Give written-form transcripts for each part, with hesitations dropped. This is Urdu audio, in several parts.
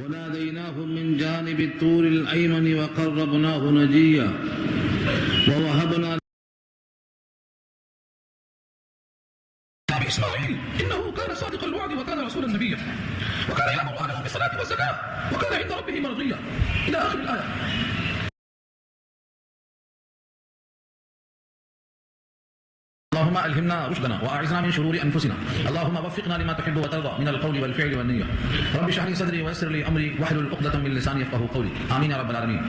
وناديناه من جانب الطور الأيمن وقربناه نجيا ووهبنا إسماعيل إنه كان صادق الوعد وكان رسولا نبيا وكان يأمر أهله بالصلاة والزكاة وكان عند ربه مرضيا إلى آخر الآية. اللهم ألهمنا رشدنا وأعذنا من شرور أنفسنا اللهم وفقنا لما تحب وترضى من القول والفعل والنية رب اشرح لي صدري ويسر لي أمري واحلل عقدة من لساني يفقهوا قولي آمين يا رب العالمين.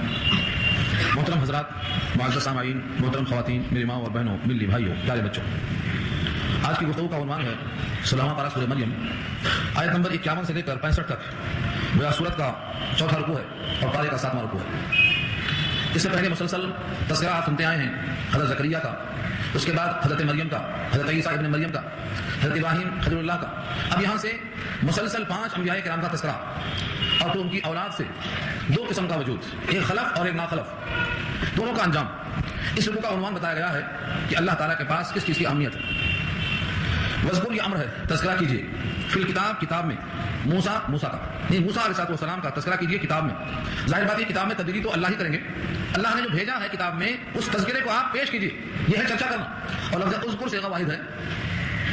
محترم حضرات، معزز سامعین، محترم خواتین، میری ماں اور بہنوں، ملی بھائیوں، پیارے بچوں، آج کی گفتگو کا عنوان ہے 16واں پارہ سورہ مریم آیت نمبر 51 سے لے کر 65 تک. گویا سورت کا چوتھا رکوع ہے اور پارے کا 7واں رکوع ہے. اس سے پہلے مسلسل تذکرہ آپ سنتے آئے ہیں حضرت زکریا کا، اس کے بعد حضرت مریم کا، حضرت عیسیٰ ابن مریم کا، حضرت ابراہیم خلیل اللہ کا. اب یہاں سے مسلسل 5 انبیاء کرام کا تذکرہ اور پھر ان کی اولاد سے 2 قسم کا وجود، ایک خلف اور ایک ناخلف، دونوں کا انجام. اس رکوع کا عنوان بتایا گیا ہے کہ اللہ تعالیٰ کے پاس کس چیز کی اہمیت ہے. وذکر یہ امر ہے، تذکرہ کیجیے، فی الکتاب، کتاب میں، موسیٰ کا نہیں، موسیٰ علیہ السلام کا تذکرہ کیجیے کتاب میں. ظاہر بات ہے کتاب میں تبدیلی تو اللہ ہی کریں گے. اللہ نے جو بھیجا ہے کتاب میں اس تذکرے کو آپ پیش کیجیے، یہ ہے چرچا کرنا. اور لفظ اذکر صیغہ واحد ہے.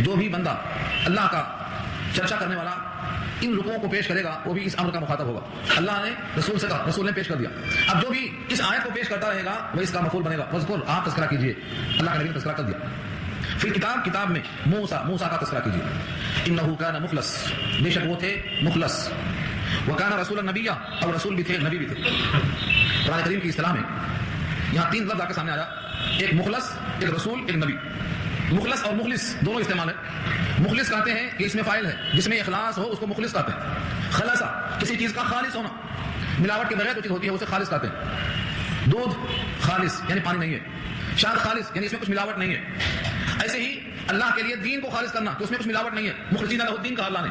جو بھی بندہ اللہ کا چرچا کرنے والا ان رکوعوں کو پیش کرے گا وہ بھی اس امر کا مخاطب ہوگا. اللہ نے رسول سے کہا، رسول نے پیش کر دیا. اب جو بھی اس آیت کو پیش کرتا رہے گا وہ اس کا مفعول بنے گا. وذکر، آپ تذکرہ کیجیے، اللہ کے نبی نے تذکرہ کر دیا. پھر کتاب میں موسیٰ کا تذکرہ کیجیے. انہ کان مخلص، بے شک وہ تھے مخلص. وکان رسول نبیہ، اور رسول بھی تھے، نبی بھی تھے. قرآن کریم کی اصطلاح میں یہاں 3 لفظ آ کے سامنے آیا، ایک مخلص، ایک رسول، ایک نبی. مخلص اور مخلص دونوں استعمال ہے. مخلص کہتے ہیں کہ اس میں فاعل ہے، جس میں اخلاص ہو اس کو مخلص کہتے ہیں. خلصہ، کسی چیز کا خالص ہونا، ملاوٹ کے بغیر جو چیز ہوتی ہے اسے خالص کہتے ہیں. دودھ خالص یعنی پانی نہیں ہے. شاد خالص یعنی اس میں کچھ ملاوٹ نہیں ہے. ایسے ہی اللہ کے لیے دین کو خالص کرنا کہ اس میں کچھ ملاوٹ نہیں ہے. مخلصین لہ الدین کہا اللہ نے.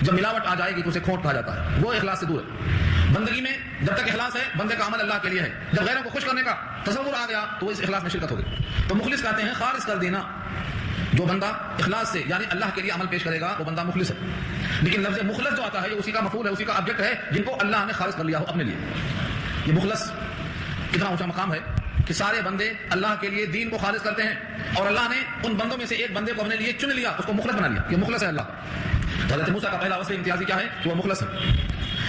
جب ملاوٹ آ جائے گی تو اسے کھوٹ کہا جاتا ہے، وہ اخلاص سے دور ہے. بندگی میں جب تک اخلاص ہے بندے کا عمل اللہ کے لیے ہے. جب غیروں کو خوش کرنے کا تصور آ گیا تو وہ اس اخلاص میں شرکت ہو گئی. تو مخلص کہتے ہیں خالص کر دینا. جو بندہ اخلاص سے یعنی اللہ کے لیے عمل پیش کرے گا وہ بندہ مخلص ہے. لیکن لفظ مخلص جو آتا ہے یہ اسی کا مفعول ہے، اسی کا آبجیکٹ ہے جن کو اللہ نے خالص کر لیا ہو اپنے لیے. یہ مخلص کتنا اونچا مقام ہے کہ سارے بندے اللہ کے لیے دین کو خالص کرتے ہیں اور اللہ نے ان بندوں میں سے ایک بندے کو اپنے لیے چن لیا، اس کو مخلص بنا لیا. یہ مخلص ہے اللہ. حضرت موسیٰ کا پہلا وصف امتیازی کیا ہے کہ وہ مخلص ہے.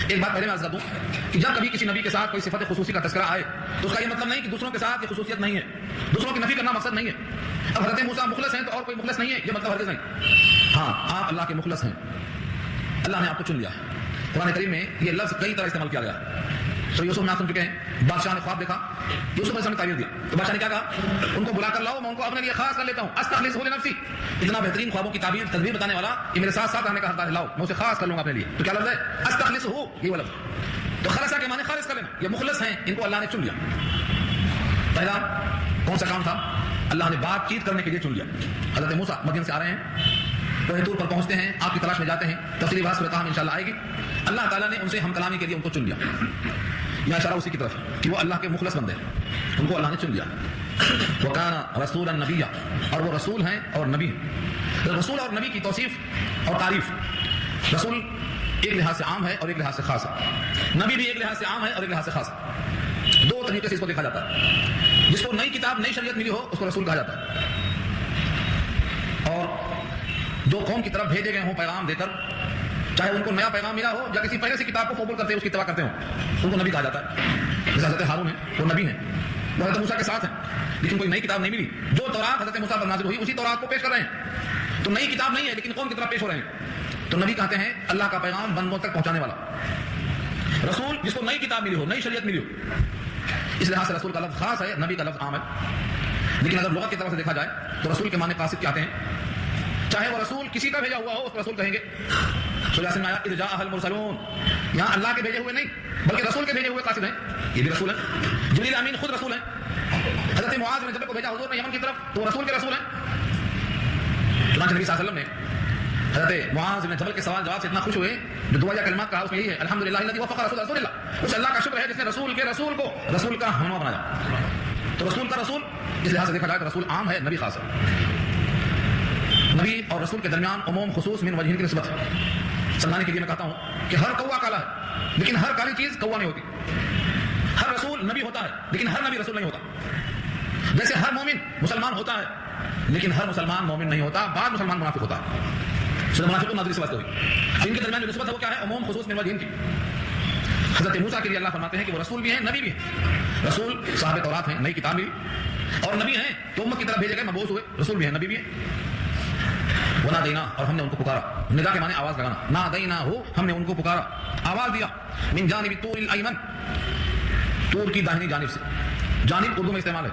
ایک بات پہلے میں عرض کر دوں کہ جب کبھی کسی نبی کے ساتھ کوئی صفت خصوصی کا تذکرہ آئے تو اس کا یہ مطلب نہیں کہ دوسروں کے ساتھ یہ خصوصیت نہیں ہے، دوسروں کی نفی کرنا مقصد نہیں ہے. اب حضرت موسیٰ مخلص ہیں تو اور کوئی مخلص نہیں ہے یہ مطلب ہرگز نہیں. ہاں، آپ اللہ کے مخلص ہیں، اللہ نے آپ کو چن لیا. قرآن کریم میں یہ لفظ کئی طرح استعمال کیا گیا ہے. تو یوسف میں آپ سن چکے ہیں، بادشاہ نے خواب دیکھا، یوسف علیہ السلام نے تعبیر دیا تو بادشاہ نے کیا کہا، ان کو بلا کر لاؤ، میں ان کو اپنے لیے خاص کر لیتا ہوں. استخلصہ لنفسی، اتنا بہترین خوابوں کی تعبیر تدبیر بتانے والا یہ میرے ساتھ رہنے کا حقدار ہے، لاؤ میں اسے خاص کر لوں گا اپنے لیے. تو کیا لفظ ہے؟ استخلصہ، یہ وہ لفظ. تو خلصہ کے معنی خالص کر لینا. یہ مخلص ہیں، ان کو اللہ نے چن لیا. پہلا کون سا کام تھا؟ اللہ نے بات چیت کرنے کے لیے چن لیا. حضرت موسیٰ مدین سے آ رہے ہیں، کوہ طور پر پہنچتے ہیں، آپ کی تلاش میں جاتے ہیں. تفصیلی بات صورت انشاءاللہ آئے گی. اللہ تعالیٰ نے ان سے ہم کلامی کے لیے ان کو چن لیا. یہ اشارہ اسی کی طرف کہ وہ اللہ کے مخلص بندے ہیں، ان کو اللہ نے چن لیا. وَكَانَ رَسُولًا نَبِيًّا، اور وہ رسول ہیں اور نبی ہیں. رسول اور نبی کی توصیف اور تعریف. رسول ایک لحاظ سے عام ہے اور ایک لحاظ سے خاص ہے. نبی بھی ایک لحاظ سے عام ہے اور ایک لحاظ سے خاص ہے. 2 طریقے سے اس کو دیکھا جاتا ہے. جس کو نئی کتاب نئی شریعت ملی ہو اس کو رسول کہا جاتا ہے، اور جو قوم کی طرف بھیجے گئے ہوں پیغام دے کر، چاہے ان کو نیا پیغام ملا ہو یا کسی پہلے سے کتاب کو قبول کرتے ہیں اس کی اتباع کرتے ہوں، ان کو نبی کہا جاتا ہے. جیسے حضرت ہارون ہیں وہ نبی ہیں، وہ حضرت موسیٰ کے ساتھ ہیں، لیکن کوئی نئی کتاب نہیں ملی. جو تورات حضرت موسیٰ پر نازل ہوئی اسی تورات کو پیش کر رہے ہیں. تو نئی کتاب نہیں ہے لیکن قوم کی طرف پیش ہو رہے ہیں. تو نبی کہتے ہیں اللہ کا پیغام بندوں تک پہنچانے والا. رسول جس کو نئی کتاب ملی ہو، نئی شریعت ملی ہو. اس لحاظ سے رسول کا لفظ خاص ہے، نبی کا لفظ عام ہے. لیکن اگر لغت کی طرف سے دیکھا جائے تو رسول کے معنی قاصد کیا آتے ہیں. چاہے وہ رسول کسی کا بھیجا ہوا ہو اس کو رسول کہیں گے. سورہ یاسین میں آیا اذ جاء المرسلون، یہاں اللہ کے بھیجے ہوئے نہیں بلکہ رسول کے بھیجے ہوئے قاصد ہیں. یہ بھی رسول ہیں. جبریل امین خود رسول ہیں. حضرت معاذ نے جب کو بھیجا حضور نے یمن کی طرف تو رسول کے رسول ہیں. چنانچہ نبی صلی اللہ علیہ وسلم نے حضرت معاذ بن جبل کے سوال جواب سے اتنا خوش ہوئے جو دعا یا کلمات کہا اس میں یہی ہے الحمدللہ الذی وفق رسول اللہ. اس اللہ کا شکر ہے جس نے رسول کے رسول کو رسول کا ہنما بنایا. تو رسول کا رسول اس لحاظ سے دیکھا جائے تو رسول عام ہے، نبی خاص ہے. نبی اور رسول کے درمیان عموم خصوص من وجہین کی نسبت ہے. سمجھانے کے لیے میں کہتا ہوں کہ ہر کوا کالا ہے لیکن ہر کالی چیز کوا نہیں ہوتی. ہر رسول نبی ہوتا ہے لیکن ہر نبی رسول نہیں ہوتا. جیسے ہر مومن مسلمان ہوتا ہے لیکن ہر مسلمان مومن نہیں ہوتا. بعض مسلمان منافق ہوتا ہے. سورہ منافقون نازل اس واسطے ہوئی. ان کے درمیان جو نسبت ہے وہ کیا ہے؟ عموم خصوص من وجہین کی. حضرت موسیٰ کے لیے اللہ فرماتے ہیں کہ وہ رسول بھی ہیں نبی بھی ہیں. رسول صاحب تورات ہیں, نئی کتاب بھی, اور نبی ہیں تو امت کی طرف بھیجے گئے, مبعوث ہوئے, رسول بھی ہیں نبی بھی ہیں. ونادینا, اور ہم نے ان کو پکارا. ندا کے معنی آواز لگانا. نادینا ہو, ہم نے ان کو پکارا, آواز دیا. من جانب طور الایمن, طور کی داہنی جانب سے. جانب اردو میں استعمال ہے.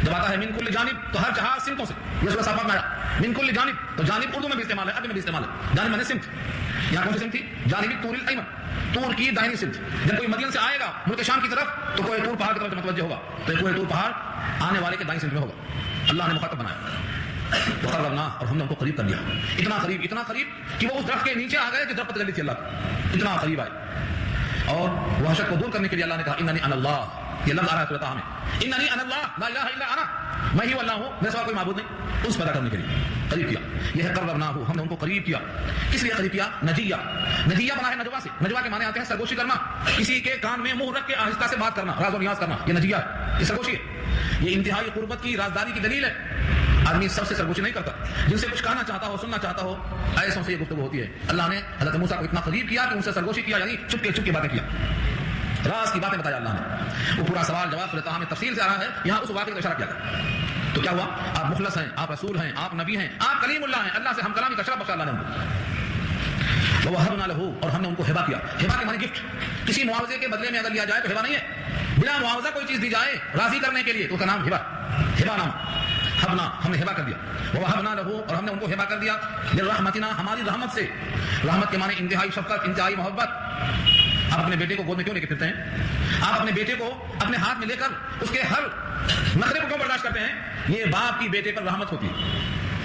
جب آتا ہے من کل جانب تو ہر جہاں سمتوں سے. یہ سورہ صافات میں آیا من کل جانب, تو جانب اردو میں بھی استعمال ہے, عربی میں بھی استعمال ہے. جانب معنی سمت. یہاں کون سی سمت تھی؟ جانب طور الایمن, طور کی داہنی سمت. جب کوئی مدین سے آئے گا ملک شام کی طرف تو کوئی طور پہاڑ کی طرف متوجہ ہوگا, تو کوئی طور پہاڑ آنے والے کے دائیں سمت میں ہوگا. اللہ نے مخاطب بنایا. وقربنا, اور ہم نے ان کو قریب کر دیا. اتنا قریب کہ وہ اس درخت کے نیچے آ گئے کہ درخت پر تجلی تھی اللہ کی. اتنا قریب آئے. اور وحشت کو دور کرنے کے لیے اللہ نے کہا اننی انا اللہ. یہ لفظ آ رہا ہے سورۃ طٰہٰ میں. اننی انا اللہ لا الہ الا انا, میں ہی وہ اللہ ہوں, میرے سوا کوئی معبود نہیں. اس پیدا کرنے کے لیے قریب کیا. یہ ہے قربناہ, ہم نے ان کو قریب کیا. کس لیے قریب کیا؟ نجیہ. نجیہ بنا ہے نجوا سے. نجوا کے معنی آتے ہیں سرگوشی کرنا, کسی کے کان میں منہ رکھ کے آہستہ سے بات کرنا, راز و نیاز کرنا. یہ نجیہ ہے, یہ سرگوشی ہے. یہ انتہائی قربت کی, رازداری کی دلیل ہے. آدمی سب سے سرگوشی نہیں کرتا. جن سے کچھ کہنا چاہتا ہو, سننا چاہتا ہو, ایسوں سے یہ گفتگو ہوتی ہے. اللہ نے حضرت موسیٰ کو اتنا قریب کیا کہ ان سے سرگوشی کیا, یعنی چپ کے باتیں کیا, راز کی باتیں بتایا اللہ نے. وہ پورا سوال جواب سورۃ طٰہٰ میں تفصیل سے آ رہا ہے. یہاں اس واقعے کا اشارہ کیا تھا. تو کیا ہوا؟ آپ مخلص ہیں, آپ رسول ہیں, آپ نبی ہیں, آپ کلیم اللہ ہیں. اللہ سے ہم کلامی کا شرف بخشا اللہ نے ہم کو. ووهبنا له, اور ہم نے ان کو ہبہ کیا. ہبہ کے معنی گفٹ. کسی معاوضے کے بدلے میں اگر لیا جائے تو ہبہ نہیں ہے. بلا معاوضہ کوئی چیز دی جائے راضی کرنے کے لیے تو اس کا نام ہبہ. ہبہ نام ہبنا, ہم نے ہبہ کر دیا. ووهبنا له, اور ہم نے ان کو ہبہ کر دیا. برحمتنا, ہماری رحمت سے. رحمت کے معنی انتہائی شفقت, انتہائی محبت. آپ اپنے بیٹے کو گود میں کیوں لے کے پھرتے ہیں؟ آپ اپنے بیٹے کو اپنے ہاتھ میں لے کر اس کے ہر نخرے کو کیوں برداشت کرتے ہیں؟ یہ باپ کی بیٹے پر رحمت ہوتی ہے.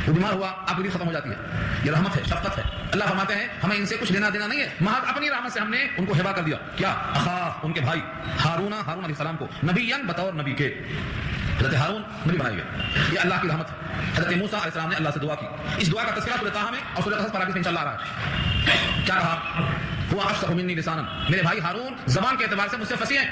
وہ بیمار ہوا, آپ کی ختم ہو جاتی ہے. یہ رحمت ہے, شفقت ہے. اللہ فرماتے ہیں ہمیں ان سے کچھ لینا دینا نہیں ہے, محض اپنی رحمت سے ہم نے ان کو ہبہ کر دیا. کیا؟ اخا, ان کے بھائی ہارون علیہ السلام کو نبیًا, بطور نبی کے. حضرت ہارون نبی بنائے گئے. یہ اللہ کی رحمت ہے. حضرت موسیٰ علیہ السلام نے اللہ سے دعا کی. اس دعا کا تذکرہ سورۃ طٰہٰ میں اور سورۃ قصص پر آگے انشاءاللہ آ رہا ہے. کیا کہا؟ وہ افصح منی لسانا, میرے بھائی ہارون زبان کے اعتبار سے مجھ سے فصیح ہیں.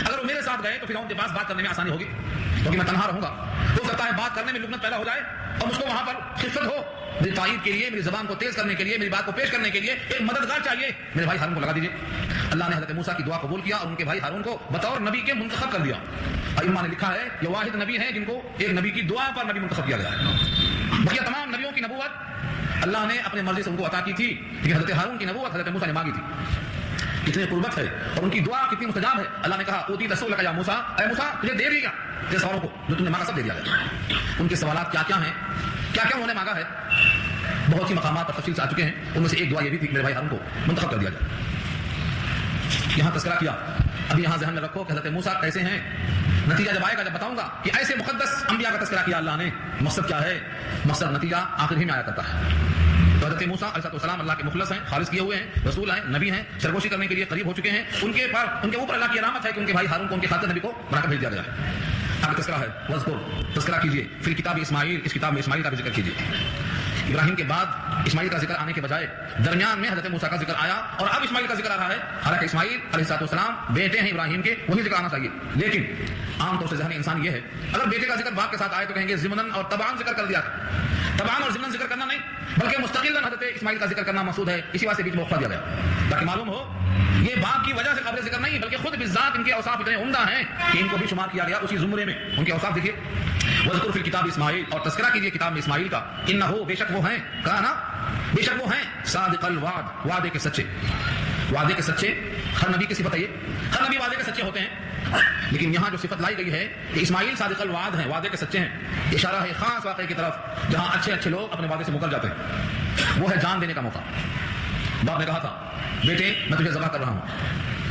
اگر وہ میرے ساتھ گئے تو فرعون کے پاس بات کرنے میں آسانی ہوگی, کیونکہ میں تنہا رہوں گا. ہو سکتا ہے بات کرنے میں لکنت پیدا ہو جائے اور مجھ کو وہاں پر خفت ہو. میری تائید کے لیے, میری زبان کو تیز کرنے کے لیے, میری بات کو پیش کرنے کے لیے ایک مددگار چاہیے. میرے بھائی ہارون کو لگا دیجیے. اللہ نے حضرت موسیٰ کی دعا قبول کیا اور ان کے بھائی ہارون کو بطور نبی کے منتخب کر دیا. ائمہ نے لکھا ہے یہ واحد نبی ہیں جن کو ایک نبی کی دعا پر نبی منتخب کیا گیا ہے. بقیہ تمام نبیوں کی نبوت اللہ نے اپنے مرضی سے ان کو عطا کی تھی, لیکن حضرت ہارون کی نبوت حضرت موسیٰ نے مانگی تھی. کتنی قربت ہے اور ان کی دعا کتنی مستجاب ہے. اللہ نے کہا اوتیت سؤلک یا موسیٰ, اے موسیٰ تجھے دے دیا تیرے سوالوں کو جو تم نے مانگا سب دے دیا گیا. ان کے سوالات کیا کیا ہیں, کیا کیا انہوں نے مانگا ہے, بہت سی مقامات پر تفصیل سے آ چکے ہیں. ان میں سے ایک دعا یہ بھی تھی کہ میرے بھائی ہارون کو منتخب کر دیا جائے. یہاں تذکرہ کیا, ابھی یہاں ذہن میں رکھو کہ حضرت موسیٰ کیسے ہیں. نتیجہ جب آئے گا جب بتاؤں گا کہ ایسے مقدس انبیاء کا تذکرہ کیا اللہ نے. مقصد کیا ہے؟ مقصد نتیجہ آخر ہی میں آیا کرتا ہے. تو حضرت موسیٰ علیہ السلام اللہ کے مخلص ہیں, خالص کیے ہوئے ہیں, رسول ہیں, نبی ہیں, سرگوشی کرنے کے لیے قریب ہو چکے ہیں. ان کے اوپر اللہ کی علامت ہے کہ ان کے بھائی ہارون کو ان کے خاطر نبی کو بنا کر بھیج دیا گیا ہے. آگے تذکرہ ہے, وذکر, تذکرہ کیجیے. پھر کتاب اسماعیل, اس کتاب میں اسماعیل کا بھی ذکر کیجیے. ابراہیم کے بعد اسماعیل کا ذکر آنے کے بجائے درمیان میں حضرت موسیٰ کا ذکر آیا اور اب اسماعیل کا ذکر آ رہا ہے. حالانکہ اسماعیل علیہ السلام بیٹے ہیں ابراہیم کے, وہی ذکر آنا چاہیے. لیکن عام طور سے ذہنی انسان یہ ہے اگر بیٹے کا ذکر باپ کے ساتھ آئے تو کہیں گے ضمناً اور تبعاً ذکر کر دیا. تبعاً اور ضمناً ذکر کرنا نہیں بلکہ مستقلاً حضرت اسماعیل کا ذکر کرنا مقصود ہے. اسی واسطے بیچ میں وقفہ دیا گیا تاکہ معلوم ہو یہ باپ کی وجہ سے قابل ذکر نہیں بلکہ خود بذات ان کے اوصاف اتنے عمدہ ہیں کہ ان کو بھی شمار کیا گیا اسی زمرے میں. ان کے اوصاف دیکھیے, وذکر فی کتاب اسماعیل, اور تذکرہ کیجیے کتاب میں اسماعیل کا. انہو, بے شک وہ ہیں, کہا بے شک وہ ہیں, صادق الوعد, وعدے کے سچے. وعدے کے سچے ہر نبی کی صفت ہے. یہ ہر نبی وعدے کے سچے ہوتے ہیں, لیکن یہاں جو صفت لائی گئی ہے کہ اسماعیل صادق الوعد ہیں, وعدے کے سچے ہیں. اشارہ ہے خاص واقعے کی طرف جہاں اچھے اچھے لوگ اپنے وعدے سے مکر جاتے ہیں. وہ ہے جان دینے کا موقع. باپ نے کہا تھا بیٹے میں تجھے ذبح کر رہا ہوں,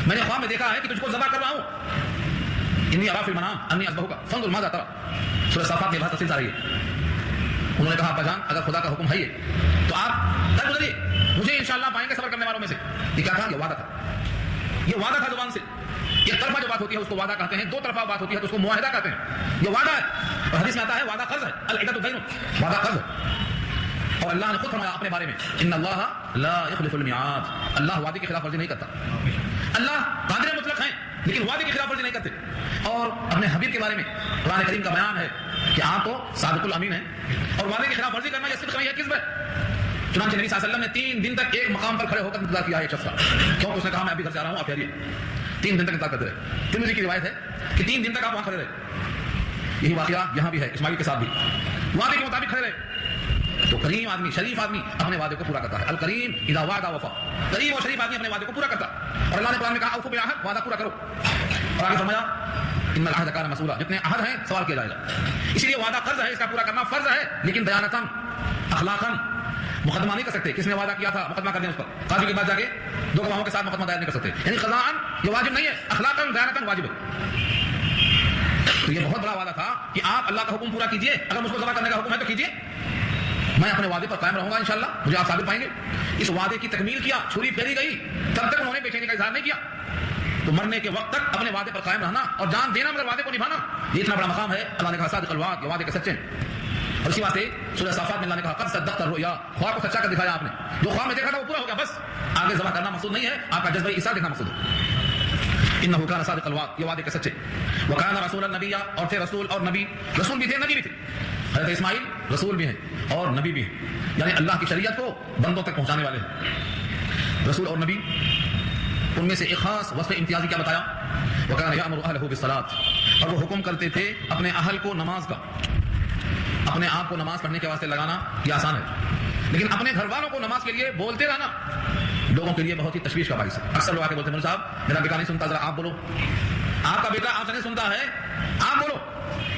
میں نے خواب میں دیکھا ہے کہ تجھ کو ذبح کر رہا ہوں. انی ارا فی المنام انی اذبحک فانظر ماذا تری. سورہ صافات میں بات تفصیل سے آ رہی ہے. انہوں نے کہا ابا جان اگر خدا کا حکم ہے یہ تو آپ در گزریے, مجھے انشاءاللہ پائیں گے صبر کرنے والوں میں سے. یہ کیا تھا؟ یہ وعدہ تھا. یہ وعدہ تھا زبان سے. ایک طرفہ جو بات ہوتی ہے اس کو وعدہ کہتے ہیں, دو طرفہ بات ہوتی ہے تو اس کو معاہدہ کہتے ہیں. یہ وعدہ ہے اور حدیث میں آتا ہے وعدہ قرض ہے. العدۃ دین, وعدہ قرض ہے. اور اللہ نے خود فرمایا اپنے بارے میں ان اللہ لا یخلف المیعاد، اللہ وعدے کی خلاف ورزی نہیں کرتا۔ اللہ قادر مطلق ہیں لیکن وعدے کی خلاف ورزی نہیں کرتے۔ اور اپنے حبیب کے بارے میں قرآن کریم کا بیان ہے کہ آپ تو صادق الامین ہیں، اور وعدے کی خلاف ورزی کرنا یہ صدق نہیں ہے، کذب ہے۔ چنانچہ نبی صلی اللہ علیہ وسلم نے 3 دن تک ایک مقام پر کھڑے ہو کر انتظار کیا ہے ایک شخص کا، کیونکہ اس نے کہا میں ابھی گھر سے آ رہا ہوں، آپ ٹھہریے۔ 3 دن تک انتظار کرتے رہے۔ ترمذی کی روایت ہے کہ 3 دن تک آپ وہاں کھڑے رہے۔ یہی واقعہ یہاں بھی ہے، اسماعیل کے ساتھ بھی وعدے کے مطابق کھڑے رہے۔ تو کریم آدمی، شریف آدمی اپنے وعدے کو پورا کرتا ہے۔ الکریم اذا وعد وفا، کریم اور شریف آدمی اپنے وعدے کو پورا کرتا ہے۔ اور اللہ نے قرآن میں کہا اوفوا بالعہد، وعدہ پورا کرو۔ اور آگے فرمایا ان العہد کان مسئولا، جتنے عہد ہیں سوال کیا جائے گا۔ اسی لیے وعدہ قرض ہے، اس کا پورا کرنا فرض ہے، لیکن دیانتاً اخلاقاً مقدمہ نہیں کر سکتے۔ کس نے وعدہ کیا تھا مقدمہ کر دیں اس پر، قاضی کے پاس جا کے 2 گواہوں کے ساتھ مقدمہ دائر نہیں کر سکتے۔ یعنی قضاءً یہ واجب نہیں ہے، اخلاقاً دیانتاً واجب ہے۔ تو یہ بہت بڑا وعدہ تھا کہ آپ اللہ کا حکم پورا کیجئے، اگر مجھ کو ذبح کرنے کا حکم ہے تو کیجئے، میں اپنے وعدے پر قائم رہوں گا انشاءاللہ، مجھے آپ ثابت پائیں گے۔ اس وعدے کی تکمیل کیا، چھری پھیری گئی، تب تک انہوں نے بے چینی کا اظہار نہیں کیا۔ تو مرنے کے وقت تک اپنے وعدے پر قائم رہنا اور جان دینا مگر وعدے کو نبھانا، یہ اتنا بڑا مقام ہے۔ اللہ نے کہا صادق الوعد، یہ وعدے کے سچے ہیں۔ اور اسی واسطے سورہ صافات میں اللہ نے کہا قد صدقت الرؤیا، خواب کو سچا کر دکھایا آپ نے، جو خواب میں دیکھا تھا وہ پورا ہو گیا، بس آگے ذبح کرنا مقصود نہیں ہے، آپ کا جذبہ ایثار دیکھنا مقصود ہے۔ انه كان صادق الوعد، یہ وعدے کے سچے۔ وكان رسول النبی، اور تھے رسول اور نبی، رسول بھی تھے نبی بھی تھے۔ حضرت اسماعیل رسول بھی ہیں اور نبی بھی ہیں، یعنی اللہ کی شریعت کو بندوں تک پہنچانے والے ہیں۔ رسول اور نبی، ان میں سے ایک خاص وصف امتیازی کیا بتایا، وكان يأمر أهله بالصلاة، اور وہ حکم کرتے تھے اپنے اہل کو نماز کا۔ اپنے آپ کو نماز پڑھنے کے واسطے لگانا یہ آسان ہے، لیکن اپنے گھر والوں کو نماز کے لیے بولتے رہنا لوگوں کے لیے بہت ہی تشویش کا باعث ہے۔ اکثر لوگ آ کے بولتے ہیں مولوی صاحب میرا بیٹا نہیں سنتا، ذرا آپ بولو۔ آپ کا بیٹا آپ سے نہیں سنتا ہے، آپ بولو،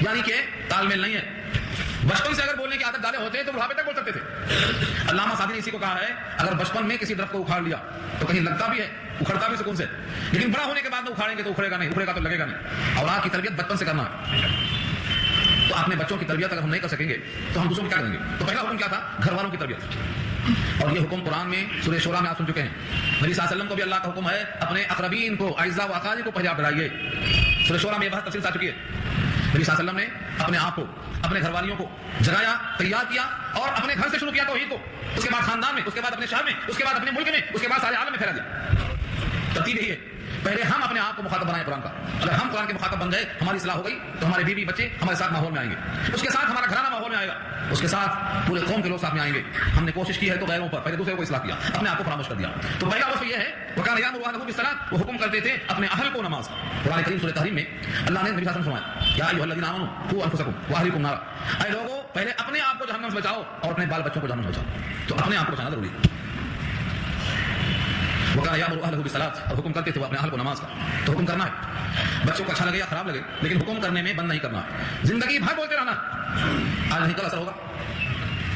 یعنی کہ تال میل نہیں ہے۔ بچپن سے اگر بولنے کی عادت ڈالے ہوتے ہیں تو بڑھاپے تک بول سکتے تھے۔ علامہ سعدی نے اسی کو کہا ہے اگر بچپن میں کسی درخت کو اکھاڑ لیا تو کہیں لگتا بھی ہے، اکھڑتا بھی سکون سے، لیکن بڑا ہونے کے بعد میں اکھاڑیں گے تو اکھڑے گا نہیں، اکھڑے گا تو لگے گا نہیں۔ اولاد کی تربیت بچپن سے کرنا ہے۔ تو اپنے بچوں کی تربیت اگر ہم نہیں کر سکیں گے تو ہم دوسروں کی کیا کریں گے؟ تو پہلا حکم کیا تھا؟ گھر والوں کی تربیت، اور یہ حکم قرآن میں سورہ شورى میں آپ سن چکے ہیں۔ نبی صلی اللہ علیہ وسلم کو بھی اللہ کا حکم ہے اپنے اقربین کو، اعزاء و اقارب کو پہلے آپ ڈرائیے۔ سورہ شورى میں یہ بات تفصیل آ چکی ہے۔ نبی صلی اللہ علیہ وسلم نے اپنے آپ کو، اپنے گھر والیوں کو جگایا، تیار کیا، اور اپنے گھر سے شروع کیا توحید کو، اس کے بعد خاندان میں، اس کے بعد اپنے شہر میں، اس کے بعد اپنے ملک میں، اس کے بعد سارے عالم میں پھیلا دیا۔ ترتیب یہی ہے، پہلے ہم اپنے آپ کو مخاطب بنائیں قرآن کا۔ اگر ہم قرآن کے مخاطب بن گئے، ہماری اصلاح ہو گئی تو ہمارے بیوی بچے ہمارے ساتھ ماحول میں آئیں گے، اس کے ساتھ ہمارا گھرانہ ماحول میں آئے گا، اس کے ساتھ پورے قوم کے لوگ ساتھ میں آئیں گے۔ ہم نے کوشش کی ہے تو غیروں پر، پہلے دوسرے کو اصلاح کیا، اپنے آپ کو فراموش کر دیا۔ تو پہلا وصف یہ ہے وَكَانَ يَأْمُرُ أَهْلَهُ بِالصَّلَاةِ، وہ حکم کرتے تھے اپنے اہل کو نماز کا۔ قرآن کریم سورہ تحریم میں اللہ نے نبی صلی اللہ علیہ وسلم فرمایا یا ایھا الذین آمنوا قوا انفسکم واہلیکم نارا، اے لوگوں پہلے اپنے آپ کو جہنم سے بچاؤ اور اپنے بال بچوں کو جہنم سے بچاؤ۔ تو اپنے آپ کو بچانا ضروری ہے۔ وكان يأمر أهله بالصلاة، اور حکم کرتے تھے وہ اپنے اہل کو نماز کا۔ تو حکم کرنا ہے، بچوں کو اچھا لگے یا خراب لگے، لیکن حکم کرنے میں بند نہیں کرنا ہے، زندگی بھر بولتے رہنا۔ آج نہیں کل اثر ہوگا۔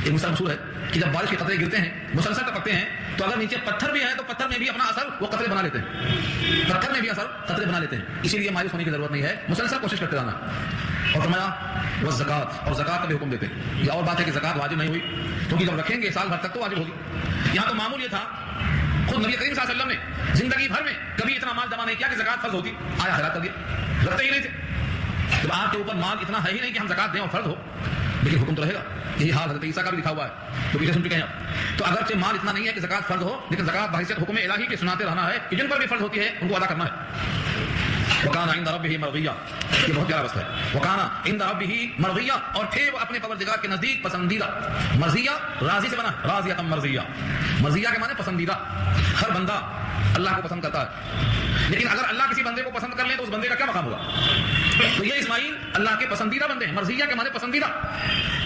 ایک مثال مشہور ہے کہ جب بارش کے قطرے گرتے ہیں، مسلسل ٹپکتے ہیں، تو اگر نیچے پتھر بھی ہے تو پتھر میں بھی اپنا اثر وہ قطرے بنا لیتے ہیں، پتھر میں بھی اثر قطرے بنا لیتے ہیں۔ اسی لیے مایوس ہونے کی ضرورت نہیں ہے، مسلسل کوشش کرتے رہنا۔ اور فرمایا والزکات، اور زکات کا بھی حکم دیتے ہیں۔ یہ اور بات ہے کہ زکات واجب نہیں ہوئی، کیونکہ جب رکھیں گے سال بھر تک تو واجب ہوگی۔ یہاں تو معمول یہ تھا، خود نبی کریم صلی اللہ علیہ وسلم نے زندگی بھر میں کبھی اتنا مال جمع نہیں کیا کہ زکات فرض ہوتی، آیا خیرات کر دیا، رکھتے ہی نہیں تھے۔ جب آپ کے اوپر مال اتنا ہے ہی نہیں کہ ہم زکات دیں اور فرض ہو، لیکن حکم تو رہے گا۔ یہی حال حضرت عیسیٰ کا بھی لکھا ہوا ہے، تو پیچھے سن چکے ہیں آپ۔ تو اگرچہ مال اتنا نہیں ہے کہ زکات فرض ہو، لیکن زکات بحیثیت حکم الہی کے سناتے رہنا ہے کہ جن پر بھی فرض ہوتی ہے ان کو ادا کرنا ہے۔ وَكَانَ عِندَ رَبِّهِ مَرْضِيًّا، یہ بہت پیارا وصف ہے۔ وَكَانَ عِندَ رَبِّهِ مَرْضِيًّا، اور تھے وہ اپنے پروردگار کے نزدیک پسندیدہ۔ مرضیہ راضی سے بنا، راضیہ مرضیہ، مرضیہ کے معنی پسندیدہ۔ ہر بندہ اللہ کو پسند کرتا ہے، لیکن اگر اللہ کسی بندے کو پسند کر لے تو اس بندے کا کیا مقام ہوگا؟ تو یہ اسماعیل اللہ کے پسندیدہ بندے ہیں، مرضیہ کے معنی پسندیدہ۔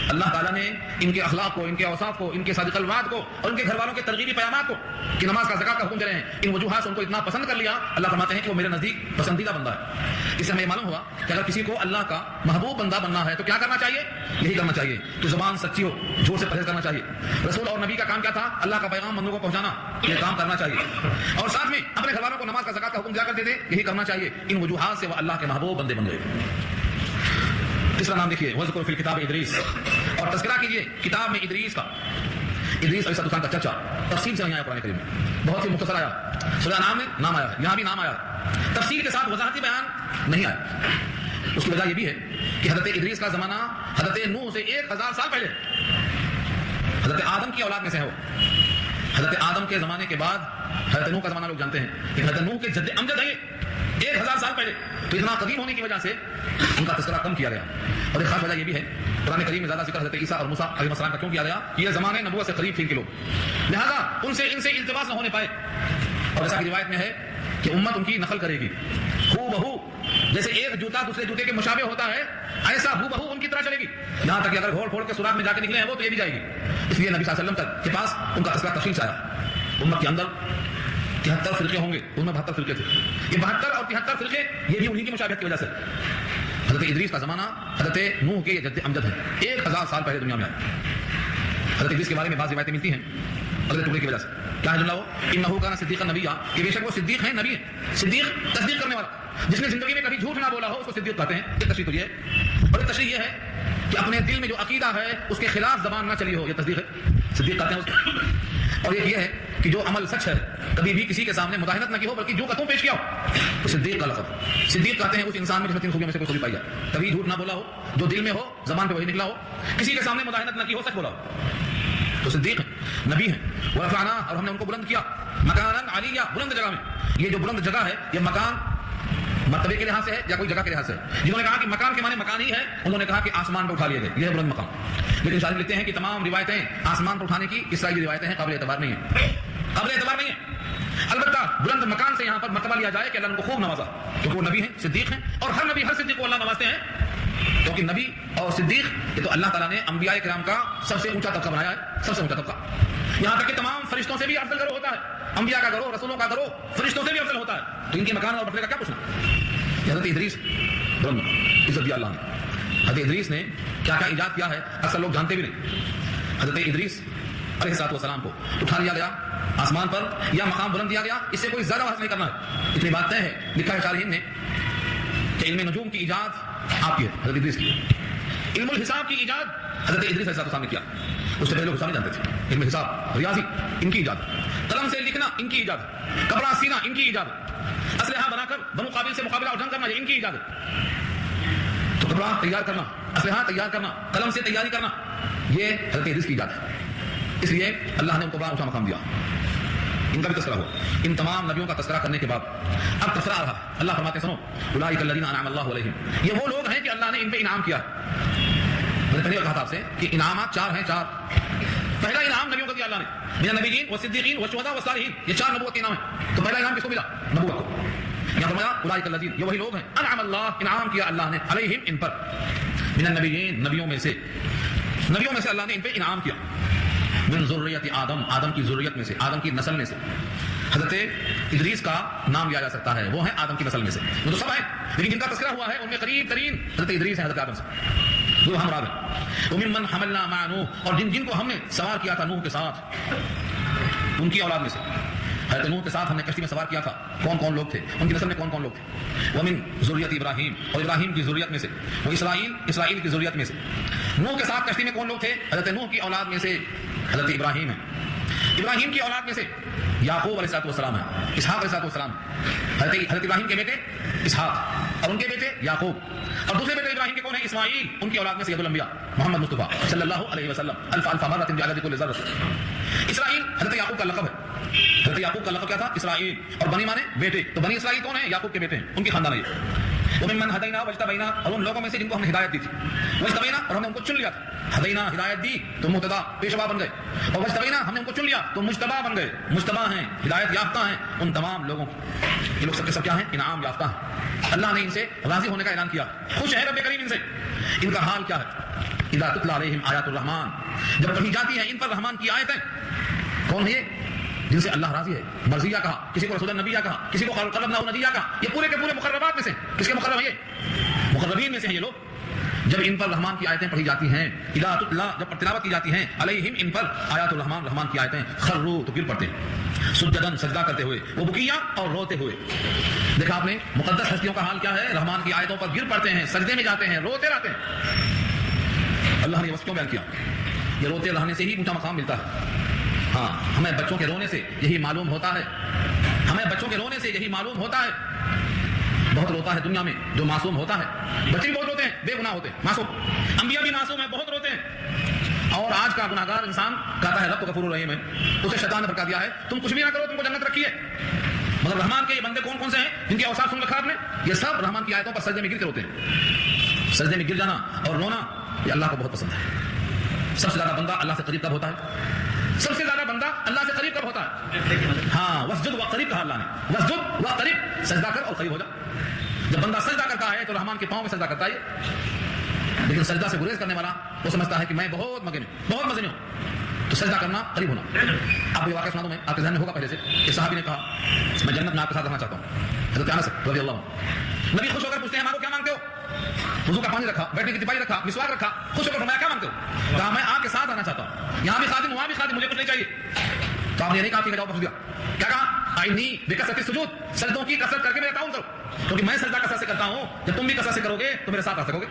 اللہ تعالیٰ نے ان کے اخلاق کو، ان کے اوصاف کو، ان کے صادق الوعد کو اور ان کے گھر والوں کے ترغیبی پیامات کو کہ نماز کا، زکات کا حکم دے رہے ہیں، ان وجوہات سے ان کو اتنا پسند کر لیا، اللہ فرماتے ہیں کہ وہ میرے نزدیک پسندیدہ بندہ ہے۔ اس سے ہمیں معلوم ہوا کہ اگر کسی کو اللہ کا محبوب بندہ بننا ہے تو کیا کرنا چاہیے؟ یہی کرنا چاہیے کہ زبان سچی ہو، جھوٹ سے پرہیز کرنا چاہیے۔ رسول اور نبی کا کام کیا تھا؟ اللہ کا پیغام بندوں کو پہنچانا، یہ کام کرنا چاہیے، اور ساتھ میں اپنے گھر والوں کو نماز کا، زکات کا حکم دیا کرتے تھے، یہی کرنا چاہیے۔ ان وجوہات سے وہ اللہ کے محبوب بندے بن گئے۔ تیسرا نام دیکھیے وذکر فی الکتاب ادریس، اور تذکرہ کیجیے کتاب میں ادریس کا۔ ادریس علیہ السلام کا چرچا تفصیل سے نہیں آیا قرآن کریم میں، بہت ہی مختصر آیا۔ سورہ نام میں نام آیا، یہاں بھی نام آیا، تفصیل کے ساتھ وضاحتی بیان نہیں آیا۔ اس کی وجہ یہ بھی ہے کہ حضرت ادریس کا زمانہ حضرت نوح سے 1000 سال پہلے۔ حضرت آدم کی اولاد میں سے ہے وہ. حضرت آدم کے زمانے کے بعد حضرت نوح کا زمانہ لوگ جانتے ہیں کہ حضرت نوح کے جد امجد ہیں 1000 سال پہلے. تو اتنا قدیم ہونے کی وجہ سے ان کا تذکرہ کم کیا گیا. اور ایک خاص وجہ یہ بھی ہے قرآن کریم میں زیادہ ذکر حضرت عیسیٰ اور موسیٰ علیہ السلام کا کیوں کیا گیا؟ یہ زمانے نبوت سے قریب تھے ان کے لوگ، لہذا ان سے التباس نہ ہونے پائے. اور ایسا کی روایت میں ہے کہ امت ان کی نقل کرے گی ہو بہو، جیسے ایک جوتا دوسرے جوتے کے مشابہ ہوتا ہے ایسا ہو بہو ان کی طرح چلے گی، یہاں تک کہ اگر گھوڑ پھوڑ کے سوراخ میں جا کے نکلے ہیں وہ تو یہ بھی جائے گی. اس لیے نبی صلی اللہ علیہ وسلم کے پاس ان کا تذکرہ تفصیل سے آیا. امت کے اندر 73 فرقے ہوں گے، ان میں 72 فرقے تھے. یہ 72 اور 73 فرقے یہ بھی انہی کی مشابہت کی وجہ سے. حضرت ادریس کا زمانہ حضرت نوح کے جد امجد ہے، 1000 سال پہلے دنیا میں آئے. حضرت ادریس کے بارے میں بعض روایتیں ملتی ہیں اگلے ٹکڑے کی وجہ سے. کیا ہے جملہ وہ؟ انہ کان صدیقا نبیا، کہ بے شک وہ صدیق ہیں، نبی ہیں. صدیق تصدیق کرنے والا، جس نے زندگی میں کبھی جھوٹ نہ بولا ہو اس کو صدیق کہتے ہیں. یہ تشریح تو یہ ہے. اور ایک تشریح یہ ہے کہ اپنے دل میں جو عقیدہ ہے اس کے خلاف زبان نہ چلی ہو، یہ تصدیق ہے. صدیق کہتے ہیں اس کو. اور ایک یہ ہے کہ جو عمل سچ ہے کبھی بھی کسی کے سامنے مداہنت نہ کی ہو بلکہ جو کہوں پیش کیا ہو، تو صدیق کا لقب. صدیق کہتے ہیں اس انسان میں جس میں 3 خوبیوں میں سے کوئی خوبی پائی جائے. کبھی جھوٹ نہ بولا ہو، جو دل میں ہو زبان پہ وہی نکلا ہو، کسی کے سامنے مداہنت نہ کی ہو، سچ بولا ہو، تو صدیق ہیں، نبی ہیں. ورفعنا، اور ہم نے ان کو بلند کیا، مکانا علیہ، بلند جگہ میں. یہ جو بلند جگہ ہے یہ مکان مرتبے کے لحاظ سے ہے یا کوئی جگہ کے لحاظ سے؟ جنہوں نے کہا کہ مکان کے معنی مکان ہی ہے انہوں نے کہا کہ آسمان پہ اٹھا لیے گئے، یہ ہے بلند مقام. لیکن شاعر لکھتے ہیں کہ تمام روایتیں آسمان پر اٹھانے کی اسرائیلی روایتیں ہیں، قابل اعتبار نہیں ہیں، قابل اعتبار نہیں ہیں. البتہ بلند مکان سے یہاں پر مرتبہ لیا جائے کہ اللہ ان کو خوب نوازا، کیونکہ وہ نبی ہیں، صدیق ہیں. اور ہر نبی ہر صدیق کو اللہ نوازتے ہیں، کیونکہ نبی اور صدیق یہ تو اللہ تعالیٰ نے انبیاء کرام کا سب سے اونچا طبقہ بنایا ہے، سب سے اونچا طبقہ. یہاں تک کہ تمام فرشتوں سے بھی افضل گروہ ہوتا ہے، انبیاء کا گروہ، رسولوں کا گروہ فرشتوں سے بھی افضل ہوتا ہے. تو ان کی مکان اور مرتبے کا کیا پوچھنا؟ حضرت ادریس بلند عزت دیا اللہ نے. حضرت ادریس نے کیا کیا ایجاد کیا ہے اکثر لوگ جانتے بھی نہیں. حضرت ادریس علیہ السلام کو اٹھا لیا گیا آسمان پر یا مقام بلند دیا گیا، اس سے کوئی زیادہ بحث نہیں کرنا ہے، اتنی بات طے ہے. لکھا ہے شارحین نے کہ علم نجوم کی ایجاد آپ کی ہے، حضرت ادریس کی. علم الحساب کی ایجاد حضرت ادریس علیہ السلام نے کیا. اس سے پہلے لوگ حساب نہیں جانتے تھے. علم حساب، ریاضی ان کی ایجاد، قلم سے لکھنا ان کی ایجاد، کپڑا سینا ان کی ایجاد، اسلحہ بنا کر بنو قابل سے مقابلہ اور جنگ کرنا یہ ان کی ایجاد ہے. تو کپڑا تیار کرنا، اسلحہ تیار کرنا، قلم سے تیاری کرنا، یہ حضرت ادریس کی ایجاد ہے. اس لیے اللہ نے ان کو بڑا اونچا مقام دیا. ان کا بھی تذکرہ ہو. ان تمام نبیوں کا تذکرہ کرنے کے بعد اب تذکرہ آ رہا. اللہ فرماتے سنو، اولئک الذین انعم اللہ علیہم، یہ وہ لوگ ہیں کہ اللہ نے ان پہ انعام کیا. میں نے پہلے کہا تھا آپ سے کہ انعامات 4 ہیں. 4 پہلا انعام نبیوں کو دیا اللہ نے، من النبیین والصدیقین والشہداء والصالحین، یہ 4 نبوت کے انعام ہیں. تو پہلا انعام کس کو ملا؟ نبوت کو. یہاں فرمایا اولئک الذین، یہ وہی لوگ ہیں انعم اللہ، انعام کیا اللہ نے، علیہم ان پر، من النبیین، نبیوں میں سے اللہ نے ان پہ انعام کیا. من ذریت آدم، آدم کی ذریت میں سے، آدم کی نسل میں سے. حضرت ادریس کا نام لیا جا سکتا ہے، وہ ہیں آدم کی نسل میں سے. وہ تو سب ہیں لیکن جن کا تذکرہ ہوا ہے ان میں قریب ترین حضرت ادریس ہیں، حضرت آدم سے جو ہم مراد ہیں. وممن حملنا مع نوح، اور جن کو ہم نے سوار کیا تھا نوح کے ساتھ، ان کی اولاد میں سے. حضرت نوح کے ساتھ ہم نے کشتی میں سوار کیا تھا. کون کون لوگ تھے؟ ان کی نسل میں کون کون لوگ تھے؟ ومن ذریت ابراہیم، اور ابراہیم کی ذریت میں سے. وہ اسرائیل کی ذریت میں سے. نوح کے ساتھ کشتی میں کون لوگ تھے؟ حضرت نوح کی اولاد میں سے حضرت ابراہیم ہے. ابراہیم کی اولاد میں سے یعقوب علیہ السلام ہے، اسحاق علیہ السلام. حضرت ابراہیم کے بیٹے اسحاق اور ان کے بیٹے یعقوب. اور دوسرے بیٹے ابراہیم کے کون ہیں؟ اسماعیل. ان کی اولاد میں سید الانبیاء محمد مصطفیٰ صلی اللہ علیہ وسلم. الف مرۃ بعدد کل ذرۃ. اسرائیل حضرت یعقوب کا لقب ہے. حضرت یعقوب کا لقب کیا تھا؟ اسرائیل. اور بنی مانے بیٹے، تو بنی اسرائیل کون ہیں؟ یعقوب کے بیٹے ہیں، ان کی خاندان ہے یہ. وممن ہدینا واجتبینا، اور ان لوگوں میں سے جن کو ہم نے ہدایت دی تھی. واجتبینا، اور ہم نے ان کو چن لیا تھا. ہدینا ہدایت دی تو مہتدا پیشوا بن گئے، اور واجتبینا ہم نے ان کو چن لیا تو مجتبی بن گئے. مجتبی ہیں، ہدایت یافتہ ہیں ان تمام لوگوں کو. یہ لوگ سب کے سب کیا ہیں؟ انعام یافتہ ہیں. اللہ نے ان سے راضی ہونے کا اعلان کیا، خوش ہے رب کریم ان سے. ان کا حال کیا ہے؟ اذا تتلی علیہم آیات الرحمن، جب پڑھی جاتی ہیں ان پر رحمان کی آیتیں. کون ہے یہ؟ جن سے اللہ راضی ہے. مرضیہ کہا، کسی کو رسول النبیہ کہا، کسی کو قربناہ نجیہ کہا. یہ پورے کے پورے مقربات میں سے. کس کے مقرب ہیں یہ؟ مقربین میں سے ہیں یہ لوگ. جب ان پر رحمان کی آیتیں پڑھی جاتی ہیں، اذا تتلی، جب تلاوت کی جاتی ہیں، علیہم ان پر آیات الرحمن، رحمان کی آیتیں، خروا، تو گر پڑتے ہیں، سجدن، سجدہ کرتے ہوئے، وہ بکیا، اور روتے ہوئے. دیکھا آپ نے مقدس ہستیوں کا حال کیا ہے؟ رحمان کی آیتوں پر گر پڑتے ہیں، سجدے میں جاتے ہیں، روتے رہتے ہیں. اللہ نے یہ وصف کیوں بیان کیا؟ یہ روتے رہنے سے ہی اونچا مقام ملتا ہے. ہاں، ہمیں بچوں کے رونے سے یہی معلوم ہوتا ہے، ہمیں بچوں کے رونے سے یہی معلوم ہوتا ہے. بہت روتا ہے دنیا میں جو معصوم ہوتا ہے. بچے بھی بہت روتے ہیں، بے گناہ ہوتے ہیں، معصوم. انبیاء بھی معصوم ہیں، بہت روتے ہیں. اور آج کا گناہگار انسان کہتا ہے رب تو غفور رحیم ہے، اسے شیطان نے بھڑکا دیا ہے تم کچھ بھی نہ کرو تم کو جنت رکھی ہے۔ مگر رحمان کے یہ بندے کون کون سے ہیں جن کے اوصاف سن رکھا آپ نے؟ یہ سب رحمان کی آیتوں پر سجدے میں گر کے روتے ہیں۔ سجدے میں گر جانا اور رونا یہ اللہ کو بہت پسند ہے۔ سب سے زیادہ بندہ اللہ سے قریب کب ہوتا ہے؟ سب سے زیادہ بندہ اللہ سے قریب کب ہوتا ہے؟ ہاں، وسجد وقترب کہا اللہ نے، وسجد وقترب، سجدہ کر اور قریب ہو جا۔ جب بندہ سجدہ کرتا ہے تو رحمان کے پاؤں میں سجدہ کرتا ہے، لیکن سجدہ سے گریز کرنے والا وہ سمجھتا ہے کہ میں بہت مزے میں ہوں، تو سجدہ کرنا قریب ہونا۔ آپ کو یہ واقعہ سنا دوں میں، آپ کے ذہن میں ہوگا پہلے سے، کہ صحابی نے کہا میں جنت میں آپ کے ساتھ رہنا چاہتا ہوں، حضرت انس رضی اللہ عنہ۔ نبی خوش ہو کر پوچھتے ہیں ہمارے کیا مانگتے ہو؟ وضو کا پانی رکھا، بیٹھنے کی تپائی رکھا، مسواک رکھا، خوش ہو کر فرمایا کیا مانگتے ہو؟ کہا میں آپ کے ساتھ رہنا چاہتا ہوں، یہاں بھی خادم وہاں بھی خادم، مجھے کچھ نہیں چاہیے۔ تو آپ نے نہیں کہا کہ جواب پوچھ دیا، کیا کہا؟ آئینی بکثرت السجود، سجدوں کی کثرت کر کے میرا تعاون کرو، کیونکہ میں سجدہ کثرت سے کرتا ہوں، جب تم بھی کثرت سے کرو گے تو میرے ساتھ آ سکو گے۔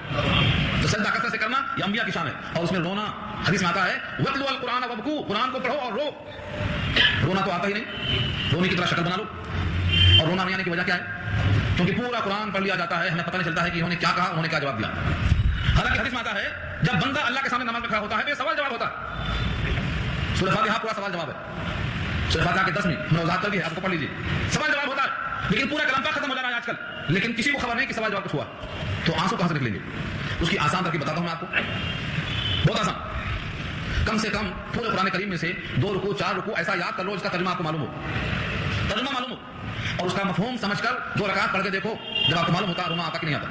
تو سجدہ کثرت سے کرنا یہ انبیاء کی شان ہے، اور اس میں رونا حدیث میں آتا ہے وَاتْلُوا الْقُرْآنَ وَابْكُوا، قرآن کو پڑھو اور رو۔ رونا تو آتا ہی نہیں، رونے کی طرح شکل بنا لو۔ اور رونا نہیں آنے کی وجہ کیا ہے؟ کیونکہ پورا قرآن پڑھ لیا جاتا ہے، ہمیں پتہ نہیں چلتا ہے کہ انہوں نے کیا کہا، انہوں نے کیا جواب دیا۔ حالانکہ حدیث میں آتا ہے جب بندہ اللہ کے سامنے نماز میں کھڑا ہوتا ہے تو یہ سوال جواب ہوتا ہے۔ سورہ فاتحہ پورا سوال جواب ہے، سورہ فاتحہ کے 10 منٹ میں وضاحت کر دی ہے، آپ کو پڑھ لیجیے، سوال جواب ہوتا ہے، لیکن پورا کلام ختم ہو جا رہا ہے آج کل، لیکن کسی کو خبر نہیں کہ سوال جواب کچھ ہوا، تو آنسو کہاں سے نکلیں گے؟ اس کی آسان ترکیب بتاتا ہوں میں آپ کو، بہت آسان۔ کم سے کم پورے قرآن کریم میں سے 2 رکوع 4 رکوع ایسا یاد کر لو جس کا ترجمہ آپ کو معلوم ہو، ترجمہ معلوم ہو، اور اس کا مفہوم سمجھ کر 2 رکعت پڑھ کے دیکھو، جب آپ کو معلوم ہوتا رونا آتا کہ نہیں آتا۔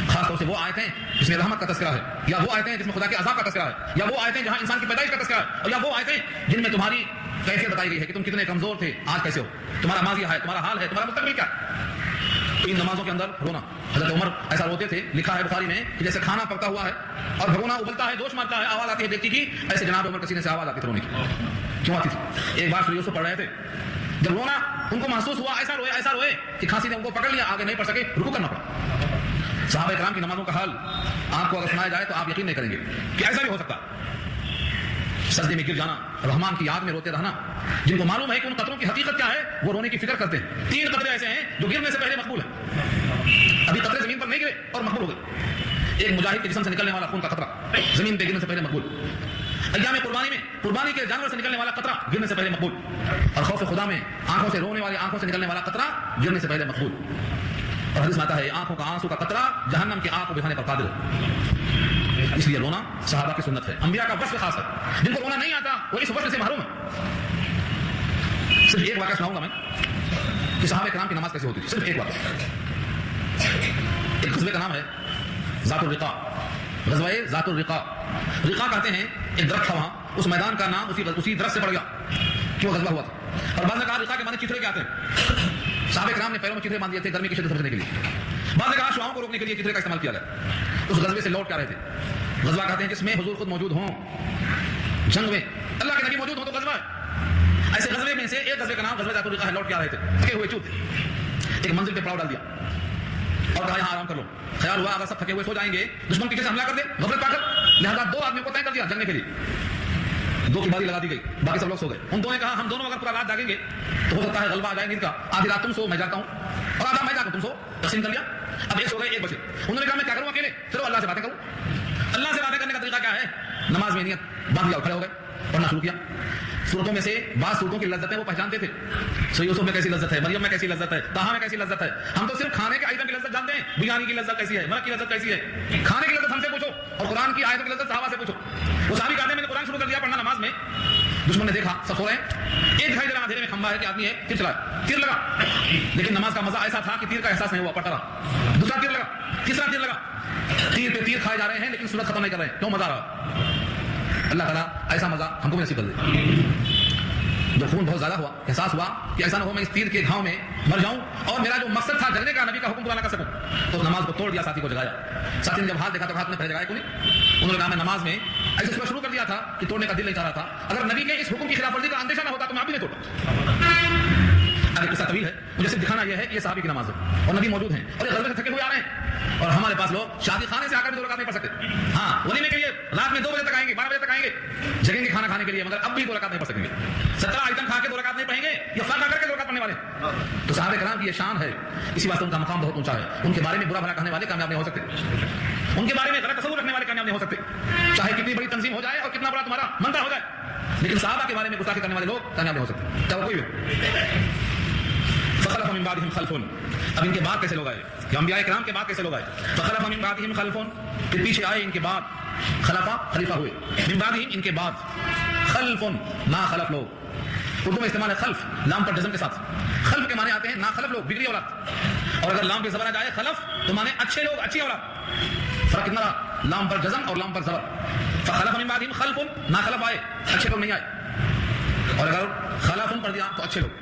خاص طور سے وہ آیتیں جس میں رحمت کا تذکرہ ہے، یا وہ آیتیں جس میں خدا کے عذاب کا تذکرہ ہے، یا وہ آیتیں جہاں انسان کی پیدائش کا تذکرہ ہے، اور یا وہ آیتیں جن میں تمہاری کیفیت بتائی گئی ہے کہ تم کتنے کمزور تھے، آج کیسے ہو، تمہارا ماضی ہے، تمہارا حال ہے، تمہارا مستقبل کیا ہے۔ تو ان نمازوں کے اندر رونا، حضرت عمر ایسا روتے تھے، لکھا ہے بخاری میں کہ جیسے کھانا پکتا ہوا ہے اور بھگونا ابلتا ہے، جوش مارتا ہے، آواز آتی ہے دیکھتی تھی، ایسے جناب عمر کے سینے سے آواز آتی تھی رونے کی۔ کیوں آتی تھی؟ ایک بار سورہ یوسف پڑھ رہے تھے، جب رونا ان کو محسوس ہوا، ایسا روئے کہ کھانسی نے ان کو پکڑ لیا، آگے نہیں پڑھ سکے، رکوع کرنا پڑا۔ صحابہ کرام کی نمازوں کا حال آپ کو اگر سنایا جائے تو آپ یقین نہیں کریں گے کہ ایسا بھی ہو سکتا۔ سجدے میں گر جانا، رحمان کی یاد میں روتے رہنا، جن کو معلوم ہے کہ ان قطروں کی حقیقت کیا ہے وہ رونے کی فکر کرتے ہیں۔ 3 قطرے ایسے ہیں جو گرنے سے پہلے مقبول ہیں، ابھی قطرے زمین پر نہیں گرے اور مقبول ہو گئے۔ ایک مجاہد کے جسم سے نکلنے والا خون کا قطرہ زمین پہ گرنے سے پہلے مقبول، ایام قربانی میں قربانی کے جانور سے نکلنے والا قطرہ گرنے سے پہلے مقبول، اور خوف خدا میں آنکھوں سے رونے والی آنکھوں سے نکلنے والا قطرہ گرنے سے پہلے مقبول۔ اور حدیث میں آتا ہے آنکھوں کا آنسو کا قطرہ جہنم کی آگ کو بجھانے پر قادر ہے۔ اس لیے رونا صحابہ کی سنت ہے، انبیاء کا وصف خاص ہے، جن کو رونا نہیں آتا وہ اس وصف سے محروم ہے۔ صرف ایک واقعہ سناؤں گا میں کہ صحابہ کرام کی نماز کیسے ہوتی تھی، صرف ایک واقعہ۔ ایک غزوے کا نام ہے ذات الرقاع، غزوہ ذات الرقاع۔ رقاع کہتے ہیں ایک درخت تھا وہاں، اس میدان کا نام اسی درخت سے پڑ گیا کہ وہ غزوہ ہوا تھا۔ اور بعض نے کہا رقاع کے معنی چترے کے آتے ہیں، صحابہ کرام نے پیروں میں چترے باندھ دیے تھے گرمی کی شدت سے بچنے کے لیے۔ بعض نے کہا شعاعوں کو روکنے کے لیے چترے کا استعمال کیا گیا۔ اس غزوے سے لوٹ کے آ رہے تھے، غزوہ کہتے ہیں جس میں حضور خود موجود ہوں، جنگ میں اللہ کے نبی موجود ہوں تو غزوہ ہے۔ ایسے غزوے میں سے ایک غزوے کا نام غزوہ ذات الرقاع ہے، لوٹ کے آ رہے تھے تھکے ہوئے چوت، ایک منزل پہ پڑاؤ ڈال دیا اور کہا یہاں آرام کر لو۔ خیال ہوا اگر سب تھکے ہوئے سو جائیں گے دشمن پیچھے سے حملہ کر دے غفلت پا کر، لہذا 2 آدمیوں کو طے کر دیا جنگنے کے لیے، 2 کی باری لگا دی گئی، باقی سب لوگ سو گئے۔ ان 2 نے کہا ہم دونوں اگر پورا رات جاگیں گے تو ہو سکتا ہے غلبہ آ جائے گے ان کا، آدھی رات تم سو میں جاتا ہوں اور آدھا میں جاتا ہوں تم سو، تقسیم کر لیا۔ اب 1 سو گئے 1 بچے، انہوں نے کہا میں کیا کروں اکیلے، چلو اللہ سے باتیں کروں۔ اللہ سے باتیں کرنے کا طریقہ کیا ہے؟ نماز میں نیت باندھ لیا، کھڑے ہو گئے، پڑھنا شروع کیا۔ صورتوں میں سے بعض صورتوں کی لذتیں وہ پہچانتے تھے، سورہ یوسف میں کیسی لذت ہے، مریم میں کیسی لذت ہے، طٰہٰ میں کیسی لذت ہے۔ ہم تو صرف کھانے کے آئٹم کی لذت جانتے ہیں، بریانی کی لذت کیسی ہے، مرغ کی لذت کیسی ہے، کھانے کی لذت ہم سے پوچھو اور قرآن کی آیتوں کی لذت صحابہ سے پوچھو۔ وہ صحابی کہتے ہیں میں نے قرآن شروع کر دیا پڑھنا نماز میں، دشمن نے دیکھا سب سو رہے ہیں، ایک دکھائی دے رہا اندھیرے میں کھمبا ہے کہ آدمی ہے، تیر چلایا، تیر لگا، لیکن نماز کا مزہ ایسا تھا کہ تیر کا احساس نہیں ہوا، پڑھتا رہا۔ دوسرا تیر لگا، تیسرا تیر لگا، تیر پہ تیر کھائے جا رہے ہیں لیکن سورج ختم نہیں کر رہے ہیں، کیوں مزہ آ رہا؟ اللہ تعالیٰ ایسا مزہ ہم کو بھی نصیب کر دے۔ جو خون بہت زیادہ ہوا، احساس ہوا کہ ایسا نہ ہو میں اس تیر کے گھاؤں میں مر جاؤں اور میرا جو مقصد تھا جگنے کا نبی کا حکم پورا نہ کر سکوں، تو اس نماز کو توڑ دیا، ساتھی کو جگایا۔ ساتھی نے جب حال دیکھا تو ہاتھ میں پہلے جگایا کو نہیں، انہوں نے کہا میں نماز میں ایسے شروع کر دیا تھا کہ توڑنے کا دل نہیں چاہ رہا تھا، اگر نبی کے اس حکم کی خلاف ورزی کا اندیشہ نہ ہوتا تو میں اب بھی نہیں توڑتا۔ اب قصہ طویل ہے، مجھے صرف دکھانا یہ ہے کہ یہ صحابی کی نماز ہے اور نبی موجود ہیں اور یہ غزوے سے تھکے ہوئے آ رہے ہیں، اور ہمارے پاس لوگ شادی خانے سے آ کر بھی 2 رکعت نہیں پڑھ سکتے۔ ہاں ولیمے کے لیے رات میں 2 بجے تک آئیں گے، 12 بجے تک آئیں گے، جگیں گے کھانا کھانے کے لیے، مگر اب بھی 2 رکعت نہیں پڑھ سکیں گے۔ 17 آئٹم کھا کے 2 رکعت نہیں پڑھیں گے یا فاقہ کر کے 2 رکعت پڑھنے والے۔ تو صحابہ کرام کی یہ شان ہے، اسی واسطے ان کا مقام بہت اونچا ہے، ان کے بارے میں برا بھلا کہنے والے کامیاب نہیں ہو سکتے۔ ان کے بارے میں غلط تصور رکھنے والے کامیاب نہیں ہو سکتے، چاہے کتنی بڑی تنظیم ہو جائے اور کتنا بڑا تمہارا منتر ہو جائے، لیکن صحابہ کے بارے میں گستاخی کرنے والے لوگ کامیاب نہیں ہو سکتے، چاہے وہ کوئی ہو۔ فخلف من بعدهم خلف، اب ان کے بعد کیسے لوگ آئے کہ انبیاء کرام کے بعد کیسے لوگ آئے؟ فخلف من بعدهم خلف، پھر پیچھے آئے ان کے بعد، خلفا خلیفہ ہوئے، من بعدهم ان کے بعد، خلف نا خلف لوگ، اردو میں استعمال ہے خلف لام پر جزم کے ساتھ، خلف کے معنی آتے ہیں نا خلف لوگ، بگڑی اولاد، اور اگر لام پہ زبر آ جائے خلف تو معنی اچھے لوگ، اچھی اولاد، فرق کتنا رہا؟ لام پر جزم اور لام پر زبر، فخلف من بعدهم خلف، نا خلف آئے، اچھے لوگ نہیں آئے، اور اگر خلف پڑھ دیا تو اچھے لوگ۔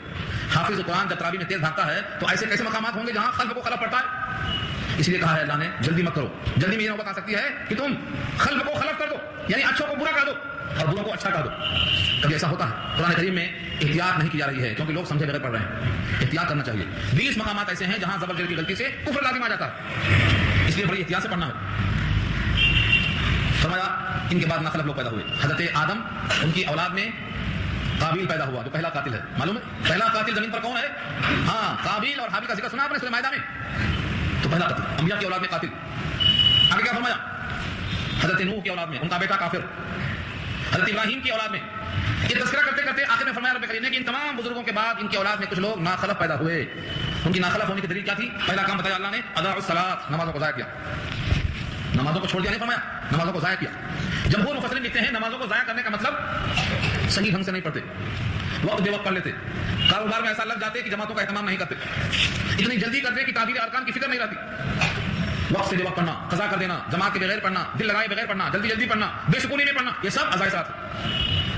حافظ قرآن جب تراویح میں تیز بھاگتا ہے تو ایسے کیسے مقامات ہوں گے جہاں خلف کو خلف پڑتا ہے؟ اس لیے کہا ہے اللہ نے جلدی مت کرو، جلدی میں یہ نوبت آ سکتی ہے کہ تم خلف کو خلف کر دو، یعنی اچھوں کو برا کر دو اور بروں کو اچھا کر دو۔ کبھی ایسا ہوتا ہے، قرآن کریم میں احتیاط نہیں کی جا رہی ہے کیونکہ لوگ سمجھے بغیر پڑھ رہے ہیں، احتیاط کرنا چاہیے۔ 20 مقامات ایسے ہیں جہاں زبر کی غلطی سے کفر لازم آ جاتا ہے، اس لیے بڑی احتیاط سے پڑھنا ہے۔ فرمایا ان کے بعد ناخلف لوگ پیدا ہوئے، حضرت آدم ان کی اولاد میں قابیل پیدا ہوا جو پہلا قاتل ہے، معلوم ہے پہلا قاتل زمین پر کون ہے؟ ہاں قابیل، اور حابیل کا ذکر سنا آپ نے سورہ مائدہ میں، تو پہلا قاتل انبیاء کی اولاد میں قاتل۔ آگے کیا فرمایا؟ حضرت نوح کی اولاد میں ان کا بیٹا کافر، حضرت ابراہیم کی اولاد میں، یہ تذکرہ کرتے کرتے آخر میں فرمایا رب کریم نے کہ ان تمام بزرگوں کے بعد ان کی اولاد میں کچھ لوگ ناخلف پیدا ہوئے۔ ان کی ناخلف ہونے کی دلیل کیا تھی؟ پہلا کام بتایا اللہ نے، اضاعوا الصلاۃ، نمازوں کو ضائع کیا، نمازوں کو چھوڑ دیا نہیں فرمایا، نمازوں کو ضائع کیا۔ جمہور مفسرین لکھتے ہیں نمازوں کو ضائع کرنے کا مطلب صحیح ڈھنگ سے نہیں پڑھتے، وقت بے وقت پڑھ لیتے، کاروبار میں ایسا لگ جاتے کہ جماعتوں کا اہتمام نہیں کرتے، اتنی جلدی کرتے کہ تعبیر ارکان کی فکر نہیں رہتی، وقت سے بے وقت پڑھنا، قضا کر دینا، جماعت کے بغیر پڑھنا، دل لگائے بغیر پڑھنا، جلدی جلدی پڑھنا، بے سکونی میں پڑھنا، یہ سب اضاء صلاۃ ہے،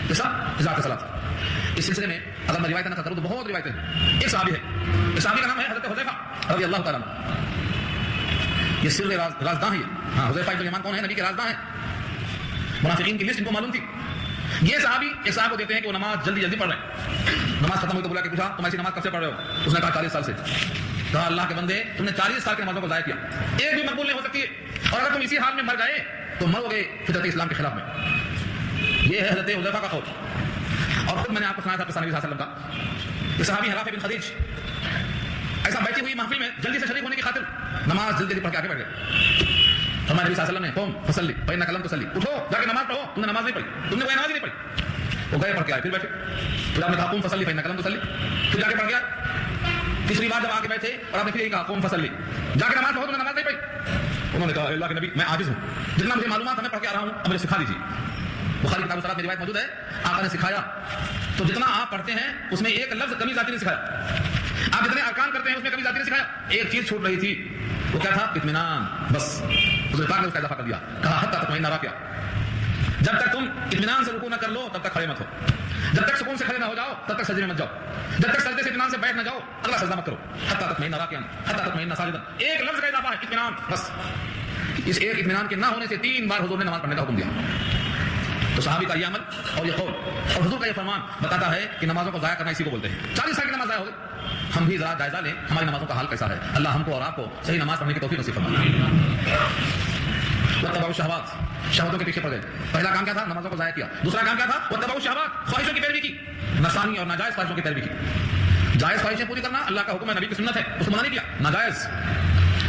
یہ سب اضاعت صلاۃ ہے۔ اس سلسلے میں اگر میں روایت نہ کروں تو بہت روایتیں ہیں۔ ایک صحابی ہے، اس صحابی کا نام ہے حضرت حذیفہ رضی اللہ تعالیٰ عنہ، یہ سر رازداں ہے۔ ہاں حذیفہ بن یمان کون ہے؟ نبی کے رازداں ہیں، منافقین کی لسٹ ان کو معلوم تھی۔ یہ صحابی ایک صاحب کو دیتے ہیں کہ وہ نماز جلدی جلدی پڑھ رہے ہیں، نماز ختم ہوئی تو بلا کے پوچھا تم ایسی نماز کب سے پڑھ رہے ہو؟ اس نے کہا 40 سال سے۔ کہا اللہ کے بندے تم نے 40 سال کی نمازوں کو ضائع کیا، ایک بھی مقبول نہیں ہو سکتی ہے، اور اگر تم اسی حال میں مر گئے تو مرو گے فطرت اسلام کے خلاف میں۔ یہ ہے حضرت حذیفہ کا قول، اور خود میں نے آپ کو سنایا تھا نبی صلی اللہ علیہ وسلم کا کہ صحابی ہے رافع بن خدیج، ایسا بیٹھی ہوئی محفل میں جلدی سے شریک ہونے کی خاطر نماز جلدی پڑھ کے آگے بڑھ گئے۔ فرمایا نبی صلی اللہ علیہ وسلم نے قوم فصلی فإنک لم تصلی، اٹھو جا کے نماز پڑھو، تم نے نماز نہیں پڑھی، تم نے کوئی نماز ہی نہیں پڑھی۔ وہ گئے پڑھ کے آئے، پھر بیٹھے، پھر آپ نے کہا قوم فصلی فإنک لم تصلی، پھر جا کے پڑھ کے آئے، تیسری بار جب آ کے بیٹھے اور آپ نے پھر یہی کہا قوم فصلی، جا کے نماز پڑھو، تم نے نماز نہیں پڑھی۔ انہوں نے کہا اللہ کے نبی میں عاجز ہوں، جتنا مجھے معلومات میں پڑھ کے آ رہا ہوں اب مجھے سکھا دیجیے۔ بخاری کتاب الصلاۃ میں روایت موجود ہے، آقا نے سکھایا تو جتنا آپ پڑھتے ہیں اس میں ایک لفظ کمی ذاتی نے سکھایا، آپ جتنے ارکان کرتے ہیں اس میں کمی ذاتی نے سکھایا، ایک چیز چھوٹ رہی تھی، وہ کیا تھا؟ اطمینان، بس حضور پاک نے اس کا اضافہ کر دیا، کہا حتی تطمئن راکعا، جب تک تم اطمینان سے رکوع نہ کر لو تب تک کھڑے مت ہو، جب تک سکون سے کھڑے نہ ہو جاؤ تب تک سجدے میں مت جاؤ، جب تک سجدے سے اطمینان سے بیٹھ نہ جاؤ اگلا سجدہ مت کرو، حتی تطمئن راکعا حتی تطمئن ساجدا، ایک لفظ کا اضافہ ہے اطمینان، بس اس ایک اطمینان کے نہ ہونے سے 3 بار حضور نے نماز پڑھنے کا حکم دیا۔ تو صحابی کا یہ عمل اور یہ قول اور حضور کا یہ فرمان بتاتا ہے کہ نمازوں کو ضائع کرنا اسی کو بولتے ہیں۔ 40 سال کی نماز ضائع ہو گئی، ہم بھی ذرا جائزہ لیں ہماری نمازوں کا حال کیسا ہے، اللہ ہم کو اور آپ کو صحیح نماز پڑھنے کی توفیق نصیب فرمائے۔ واتبعوا الشہوات، شہوتوں کے پیچھے پڑ گئے، پہلا کام کیا تھا؟ نمازوں کو ضائع کیا، دوسرا کام کیا تھا؟ واتبعوا الشہوات، خواہشوں کی پیروی کی، نفسانی اور ناجائز خواہشوں کی پیروی کی۔ جائز خواہشیں پوری کرنا اللہ کا حکم ہے، نبی کی سنت ہے، اس کو منع نہیں کیا۔ ناجائز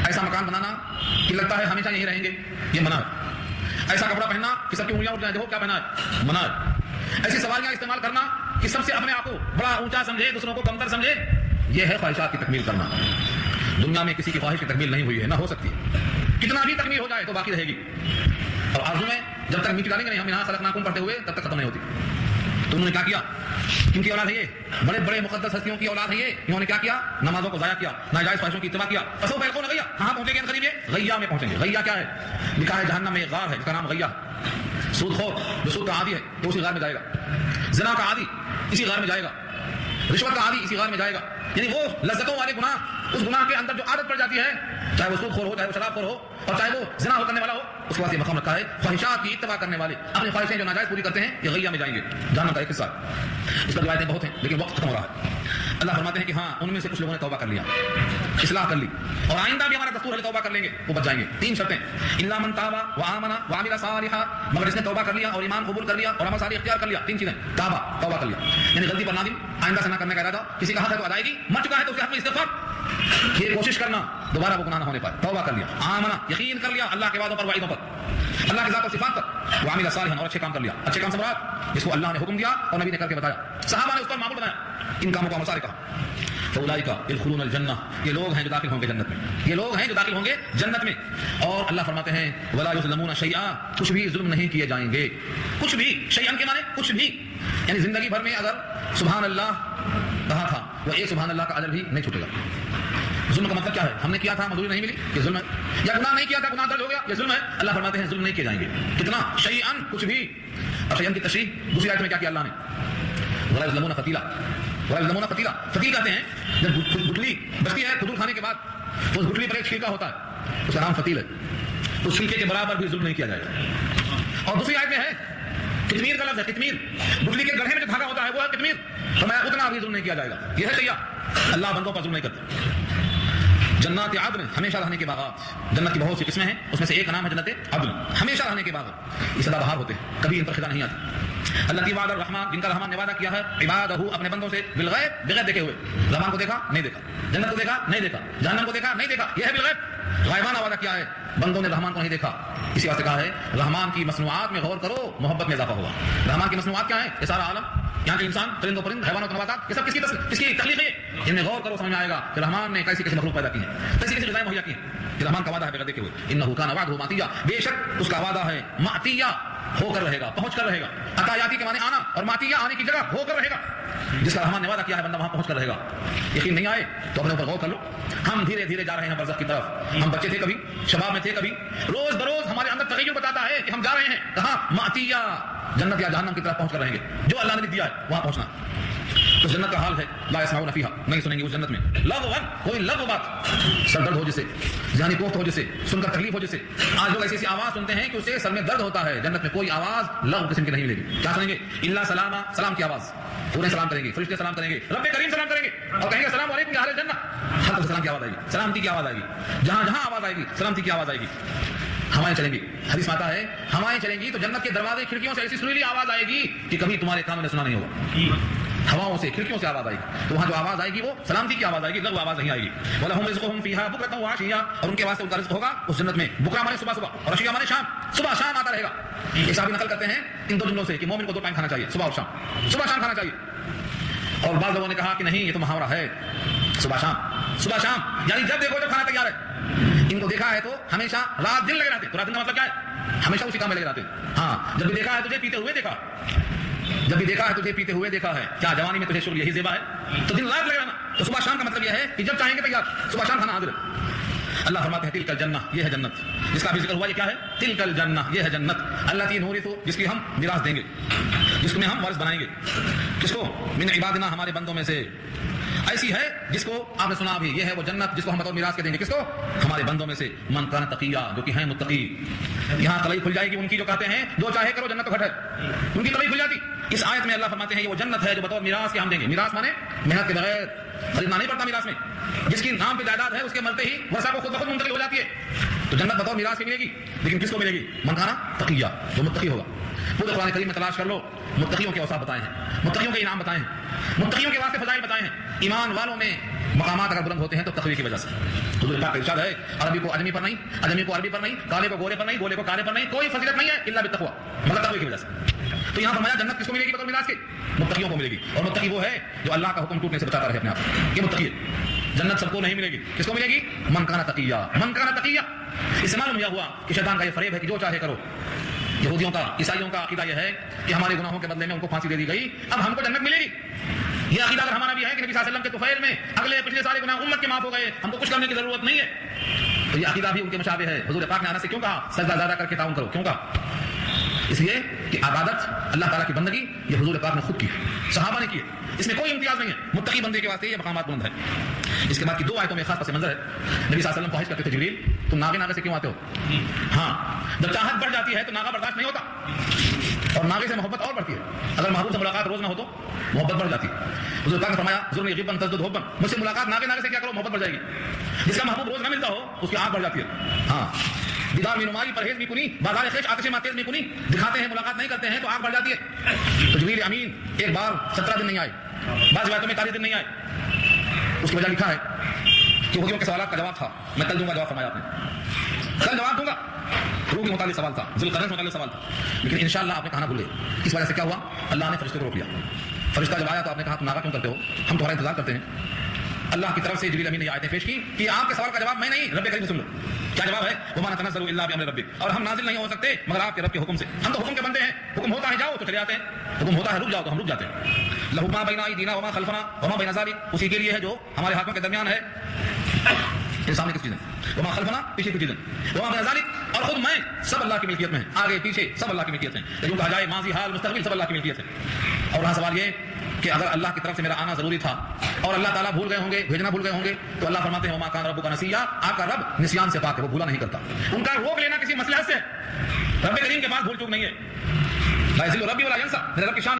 ایسا مکان بنانا کہ لگتا ہے ہمیشہ یہیں رہیں گے، یہ منع ہے۔ ایسا کپڑا پہننا کہ سب کی انگلیاں اٹھ جائیں، دیکھو کیا پہنا ہے، منع ہے۔ ایسی سواریاں استعمال کرنا کہ سب سے اپنے آپ کو بڑا اونچا سمجھے، دوسروں کو کمتر سمجھے، یہ ہے خواہشات کی تکمیل کرنا۔ دنیا میں کسی کی خواہش کی تکمیل نہیں ہوئی ہے، نہ ہو سکتی ہے، کتنا بھی تکمیل ہو جائے تو باقی رہے گی، اور آرزو میں جب تک میٹ ڈالیں گے نہیں ہم یہاں خلقناکم پڑھتے ہوئے تب تک ختم نہیں ہوتی۔ تو انہوں نے کیا کیا؟ کن کی اولاد ہے یہ؟ بڑے بڑے مقدس ہستیوں کی اولاد ہے یہ، انہوں نے کیا کیا؟ نمازوں کو ضائع کیا، ناجائز خواہشوں کی اتباع کیا۔ فسوف یلقون غیا، کہاں پہنچیں گے قریب؟ یہ غیا میں پہنچیں گے۔ غیا کیا ہے؟ لکھا ہے جہنم میں ایک غار ہے جس کا نام غیا، سود خور جو سود کا عادی ہے تو اسی غار میں جائے گا، زنا کا عادی اسی غار میں جائے گا، رشوت کا عادی اسی غار میں جائے گا، یعنی وہ لذتوں والے گناہ، اس گناہ کے اندر جو عادت پڑ جاتی ہے، چاہے وہ سود خور ہو، چاہے وہ شراب خور ہو، اور چاہے وہ زنا کرنے والا ہو، اس کے پاس یہ مقام رکھا ہے خواہشات کی اتباع کرنے والے، اپنی خواہشیں جو ناجائز پوری کرتے ہیں یہ غیا میں جائیں گے، جہنم کا ایک حصہ۔ اس پر روایتیں بہت ہیں لیکن وقت ختم ہو رہا ہے۔ اللہ فرماتے ہیں کہ ہاں ان میں سے کچھ لوگوں نے توبہ کر لیا، اصلاح کر لی، اور آئندہ بھی ہمارا دستور ہے توبہ کر لیں گے، وہ بچ جائیں گے۔ 3 شرطیں، الا من تاب وآمن وعمل صالحا، مگر اس نے توبہ کر لیا اور ایمان قبول کر لیا اور عمل صالح اختیار کر لیا، 3 چیزیں، توبہ کر لیا، یعنی غلطی پر نادم، آئندہ سے نہ کرنے کا ارادہ، کسی کا حق ہے تو ادائیگی، مر چکا ہے تو اس کے حق میں استغفار، یہ کوشش کرنا دوبارہ وہ گناہ نہ ہونے پر، توبہ کر لیا، آمنا یقین کر لیا اللہ کے وعدوں پر، وعیدوں پر، اللہ کی ذات و صفات پر، وعمل صالحا اور اچھے کام کر لیا۔ اچھے کام سے مراد جس کو اللہ نے حکم دیا اور نبی نے کر کے بتایا، صحابہ نے اس پر معمول بنایا، ان کاموں کو مسار کہا۔ فاولئک یدخلون الجنہ، یہ لوگ ہیں جو داخل ہوں گے جنت میں، یہ لوگ ہیں جو داخل ہوں گے جنت میں۔ اور اللہ فرماتے ہیں ولا یظلمون شیئا، کچھ بھی ظلم نہیں کیے جائیں گے، کچھ بھی، شیئا کے معنی کچھ بھی، یعنی زندگی بھر میں اگر سبحان اللہ کہا تھا وہ ایک سبحان اللہ کا اجر بھی نہیں چھوٹے گا۔ ظلم کا مطلب کیا ہے؟ ہم نے کیا تھا مزدوری نہیں ملی، یہ ظلم ہے، یا گناہ نہیں کیا تھا گناہ درج ہو گیا، یہ ظلم ہے۔ اللہ فرماتے ہیں ظلم نہیں کیے جائیں گے، کتنا؟ شیئا، کچھ بھی۔ اور شیئا کی تشریح دوسری آیت میں کیا کیا اللہ نے؟ ولا یظلمون فتیلا، ولا یظلمون فتیلا، فتیل کہتے ہیں جب گٹلی بچتی ہے کھجور کھانے کے بعد اس گٹلی پر ایک چھلکا ہوتا ہے، اس کا نام فتیل ہے، اس چھلکے کے برابر بھی ظلم نہیں کیا جائے گا۔ اور دوسری آیت میں ہے کتمیر کا لفظ ہے، کتمیر، گٹلی کے گڑھے میں جو دھاگا ہوتا ہے وہ ہے کتمیر، فرمایا اتنا بھی ظلم نہیں کیا جائے گا۔ یہ ہے شیئا، اللہ بندوں پر ظلم نہیں کرتا۔ جنات عدن، ہمیشہ رہنے کے باغات، جنت کی بہت سی قسمیں ہیں، اس میں سے ایک کا نام ہے جنت عدن، ہمیشہ رہنے کے باغات، یہ سدا بہار ہوتے ہیں، کبھی ان پر خزاں نہیں آتی۔ اللہ کی وعد الرحمن، جن کا رحمان نے وعدہ کیا ہے عبادہ، اپنے بندوں سے، بالغیب، بغیر دیکھے ہوئے، رحمان کو دیکھا نہیں دیکھا، جنت کو دیکھا نہیں دیکھا، جہنم کو دیکھا نہیں دیکھا، یہ ہے بالغیب، غائبانہ وعدہ کیا ہے، بندوں نے رحمان کو نہیں دیکھا، اسی واسطے کہا ہے رحمان کی مصنوعات میں غور کرو، محبت میں اضافہ ہوگا۔ رحمان کی مصنوعات کیا ہے؟ یہ سارا عالم، یہاں کے انسان، پرند و پرند، حیوانات و نباتات، یہ سب کس کی تخلیق ہے؟ ان میں غور کرو، سمجھ میں آئے گا کہ رحمان نے کیسی کیسی مخلوق پیدا کی ہے، کیسی کیسی غذائیں مہیا کی ہیں، کہ رحمان کا وعدہ ہے بغیر دیکھے ہوئے، انہ کان وعدہ ماتیا، بے شک اس کا وعدہ ہے ماتیا، ہو کر رہے گا، پہنچ کر رہے گا۔ عطایاتی کے معنی آنا، اور ماتیا آنے کی جگہ ہو کر رہے گا، جس کا رحمان نے وعدہ کیا ہے بندہ وہاں پہنچ کر رہے گا۔ یقین نہیں آئے تو اپنے اوپر غور کر لو، ہم دھیرے دھیرے جا رہے ہیں برزخ کی طرف، ہم بچے تھے کبھی، شباب میں تھے کبھی، روز بروز ہمارے اندر تغیر بتاتا ہے کہ ہم جا رہے ہیں کہاں؟ ماتیا، جنت یا جہنم کی طرف پہنچ کر رہیں گے، جو اللہ نے دیا ہے وہاں پہنچنا۔ تو جنت کا حال ہے لا يسمعون فيها، نہیں سنیں گے اس جنت میں لغوا، کوئی لغو بات، سر درد ہو جسے، ذہنی کوفت ہو جسے، سن کر تکلیف ہو جسے۔ آج لوگ ایسی ایسی آواز سنتے ہیں کہ اسے سر میں درد ہوتا ہے، جنت میں کوئی آواز لغو قسم کی نہیں ملے گی۔ کیا سنیں گے؟ الا سلاما، سلام کی آواز، پورے سلام کریں گے، فرشتے سلام کریں گے، رب کریم سلام کریں گے، اور کہیں گے السلام علیکم یا اہل الجنہ، ہر طرف سلام کی آواز آئے گی، سلامتی کی آواز آئے گی، جہاں جہاں آواز آئے گی سلامتی کی آواز آئے گی۔ ہوائیں چلیں گی، حدیث میں آتا ہے ہوائیں چلیں گی تو جنت کے دروازے کھڑکیوں سے ایسی سنیلی آواز آئے گی کہ کبھی تمہارے کانوں نے سنا نہیں ہوگا، ہواؤں سے، کھڑکیوں سے آواز آئے گی، تو وہاں جو آواز آئے گی وہ سلامتی کی آواز آئے گی، لغو آواز نہیں آئے گی۔ وَلَهُمْ رِزْقُهُمْ فِيهَا بُكْرَةً وَعَشِيًّا، اور ان کے واسطے ان کا رزق ہوگا اس جنت میں، بکرا مانے صبح صبح، اور عشیہ مانے شام، صبح شام آتا رہے گا۔ یہ صحابی نقل کرتے ہیں ان دو جملوں سے کہ مومن کو 2 ٹائم کھانا چاہیے، صبح اور شام، صبح شام کھانا چاہیے۔ اور بعض لوگوں نے کہا کہ نہیں یہ تو محاورہ ہے، صبح شام یعنی جب دیکھو جب کھانا تیار ہے۔ ان کو دیکھا ہے تو ہمیشہ رات دن لگے رہتے، تو رات دن کا مطلب کیا ہے؟ ہمیشہ اسی کام میں لگے رہتے۔ ہاں، جب بھی دیکھا ہے تجھے پیتے ہوئے دیکھا، جب بھی دیکھا ہے تجھے پیتے ہوئے دیکھا ہے، کیا جوانی میں تجھے شغل یہی زیبا ہے؟ تو دن رات لگے رہنا۔ تو صبح شام کا مطلب یہ ہے کہ جب چاہیں گے تیار، صبح شام کھانا حاضر ہے۔ اللہ فرماتے ہیں تلک الجنہ، یہ ہے جنت، جس کا بھی ذکر ہوا، یہ کیا ہے؟ تلک الجنہ، یہ ہے جنت، اللہ کی نورث، جس کی ہم میراث دیں گے، جس میں ہم وارث بنائیں گے، کس کو؟ من عبادنا، ہمارے بندوں میں سے۔ ایسی ہے جس کو آپ نے سنا بھی، یہ ہے وہ جنت جس کو ہم بطور میراث کے دیں گے، کس کو؟ ہمارے بندوں میں سے، من کان تقیا، جو کہ ہیں متقی۔ یہاں کلائی کھل جائے گی ان کی جو کہتے ہیں جو چاہے کرو جنت تو گھٹ ہے، ان کی کلائی کھل جاتی۔ اس آیت میں اللہ فرماتے ہیں یہ وہ جنت ہے جو بطور میراث کے ہم دیں گے۔ میراث مانے محنت کے بغیر خریدنا نہیں پڑتا، میراث میں جس کی نام پہ جائیداد ہے اس کے مرتے ہی ورثہ کو خود بخود منتقل ہو جاتی ہے۔ تو جنت بطور میراث کی ملے گی، لیکن کس کو ملے گی؟ من کان تقیا، جو متقی ہوگا۔ پورے قرآن کریم میں تلاش کر لو، متقیوں کے اوصاف بتائے ہیں، متقیوں کے انعام بتائے ہیں، متقیوں کے واسطے فضائل بتائے ہیں۔ ایمان والوں میں مقامات اگر بلند ہوتے ہیں تو تقوی کی وجہ سے۔ حضور پاک کا ارشاد ہے عربی کو اجمی پر نہیں، اجمی کو عربی پر نہیں، کالے کو گورے پر نہیں، گولے کو کالے پر نہیں، کوئی فضیلت نہیں ہے الا بالتقوی، مگر تقوی کی وجہ سے۔ تو یہاں فرمایا جنت کس کو ملے گی بطور میراث کے؟ متقیوں کو ملے گی، اور متقی وہ ہے جو اللہ کا حکم ٹوٹنے سے بچاتا رہے اپنے آپ کو، یہ متقی ہے۔ جنت سب کو نہیں ملے گی، کس کو ملے گی؟ من کان تقیا، من کان تقیا۔ اس سے معلوم یہ ہوا کہ شیطان کا یہ فریب ہے کہ جو چاہے کرو۔ یہودیوں کا، عیسائیوں کا عقیدہ یہ ہے کہ ہمارے گناہوں کے بدلے میں ان کو پھانسی دے دی گئی، اب ہم کو جنت ملے گی۔ یہ عقیدہ اگر ہمارا بھی ہے کہ نبی صلی اللہ علیہ وسلم کے طفیل میں اگلے پچھلے سارے گناہ امت کے معاف ہو گئے، ہم کو کچھ کرنے کی ضرورت نہیں ہے، تو یہ عقیدہ بھی ان کے مشابہ ہے۔ حضور پاک نے انس سے کیوں کہا سجدہ زیادہ کر کے تعاون کرو؟ کیوں کہا؟ اس لیے کہ عبادت، اللہ تعالیٰ کی بندگی، یہ حضور پاک نے خود کی، صحابہ نے کی ہے، اس میں کوئی امتیاز نہیں ہے۔ متقی بندے کے واسطے یہ مقامات بلند ہے۔ اس کے بعد کی 2 آیتوں میں خاص پس منظر ہے، نبی صلی اللہ علیہ وسلم خواہش کرتے تھے جبریل تم ناگے سے کیوں آتے ہو؟ ہاں، جب چاہت بڑھ جاتی ہے تو ناگا برداشت نہیں ہوتا، اور ناگے سے محبت اور بڑھتی ہے۔ اگر محبوب سے ملاقات روز نہ ہو تو محبت بڑھ جاتی ہے۔ حضور پاک نے فرمایا ظلم غیباً تزداد حباً، مجھ سے ملاقات ناگے سے کیا کرو، محبت بڑھ جائے گی۔ جس کا محبوب روز نہ ملتا ہو اس کی آنکھ بڑھ جاتی ہے۔ ہاں، دیدار میں نماری، پرہیز میں کنی، بازار خیش آتش ماتیز میں کنی، دکھاتے ہیں ملاقات نہیں کرتے ہیں تو آنکھ بڑھ جاتی ہے۔ تو جبریل امین ایک بار 17 دن نہیں آئے، بعض روایتوں میں 40 دن نہیں آئے۔ اس کی وجہ لکھا ہے یہودیوں کے سوالات کا جواب تھا، میں کل دوں گا جواب، فرمایا آپ نے کل جواب دوں گا. روح کے متعلق سوال تھا، ذوالقرنین سے متعلق سوال تھا، لیکن انشاءاللہ آپ نے کہنا بھول گئے. اس وجہ سے کیا ہوا؟ اللہ نے فرشتے کو روک لیا. فرشتہ جب آیا تو آپ نے کہا تم ناغہ کیوں کرتے ہو، ہم تمہارا انتظار کرتے ہیں. اللہ کی طرف سے جبریل امین نے آیتیں پیش کی کہ آپ کے سوال کا جواب میں نہیں، رب کریم سن لو. کیا جواب ہے؟ وما نتنزل الا بامر ربک، اور ہم نازل نہیں ہو سکتے مگر آپ کے رب کے حکم سے. ہم تو حکم کے بندے ہیں، حکم ہوتا ہے جاؤ تو چلے آتے ہیں، حکم ہوتا ہے رک جاؤ تو ہم رک جاتے ہیں. لہو ما بین ایدینا وما خلفنا وما بین ذلک، اسی کے لیے ہے جو ہمارے ہاتھوں کے درمیان ہے. یہ سامنے کس چیز ہے؟ وما خلفنا، پیچھے کی چیزیں. وما بین ذلک، اور خود میں سب اللہ کی ملکیت میں ہیں، آگے پیچھے سب اللہ کی ملکیت ہے. جو کہا جائے ماضی حال مستقبل سب اللہ کی ملکیت ہے. اور وہاں سوال یہ کہ اگر اللہ کی طرف سے میرا آنا ضروری تھا اور اللہ تعالیٰ بھول گئے ہوں گے، بھیجنا بھول گئے ہوں گے، تو اللہ فرماتے ہیں وما کان ربک نسیا، آپ کا رب نسیان سے پاک ہے، وہ بھولا نہیں کرتا. ان کا روک لینا کسی مصلحت سے، رب کریم کے پاس بھول چوک نہیں ہے. لا یضل ربی ولا ینسا، میرے رب کی شان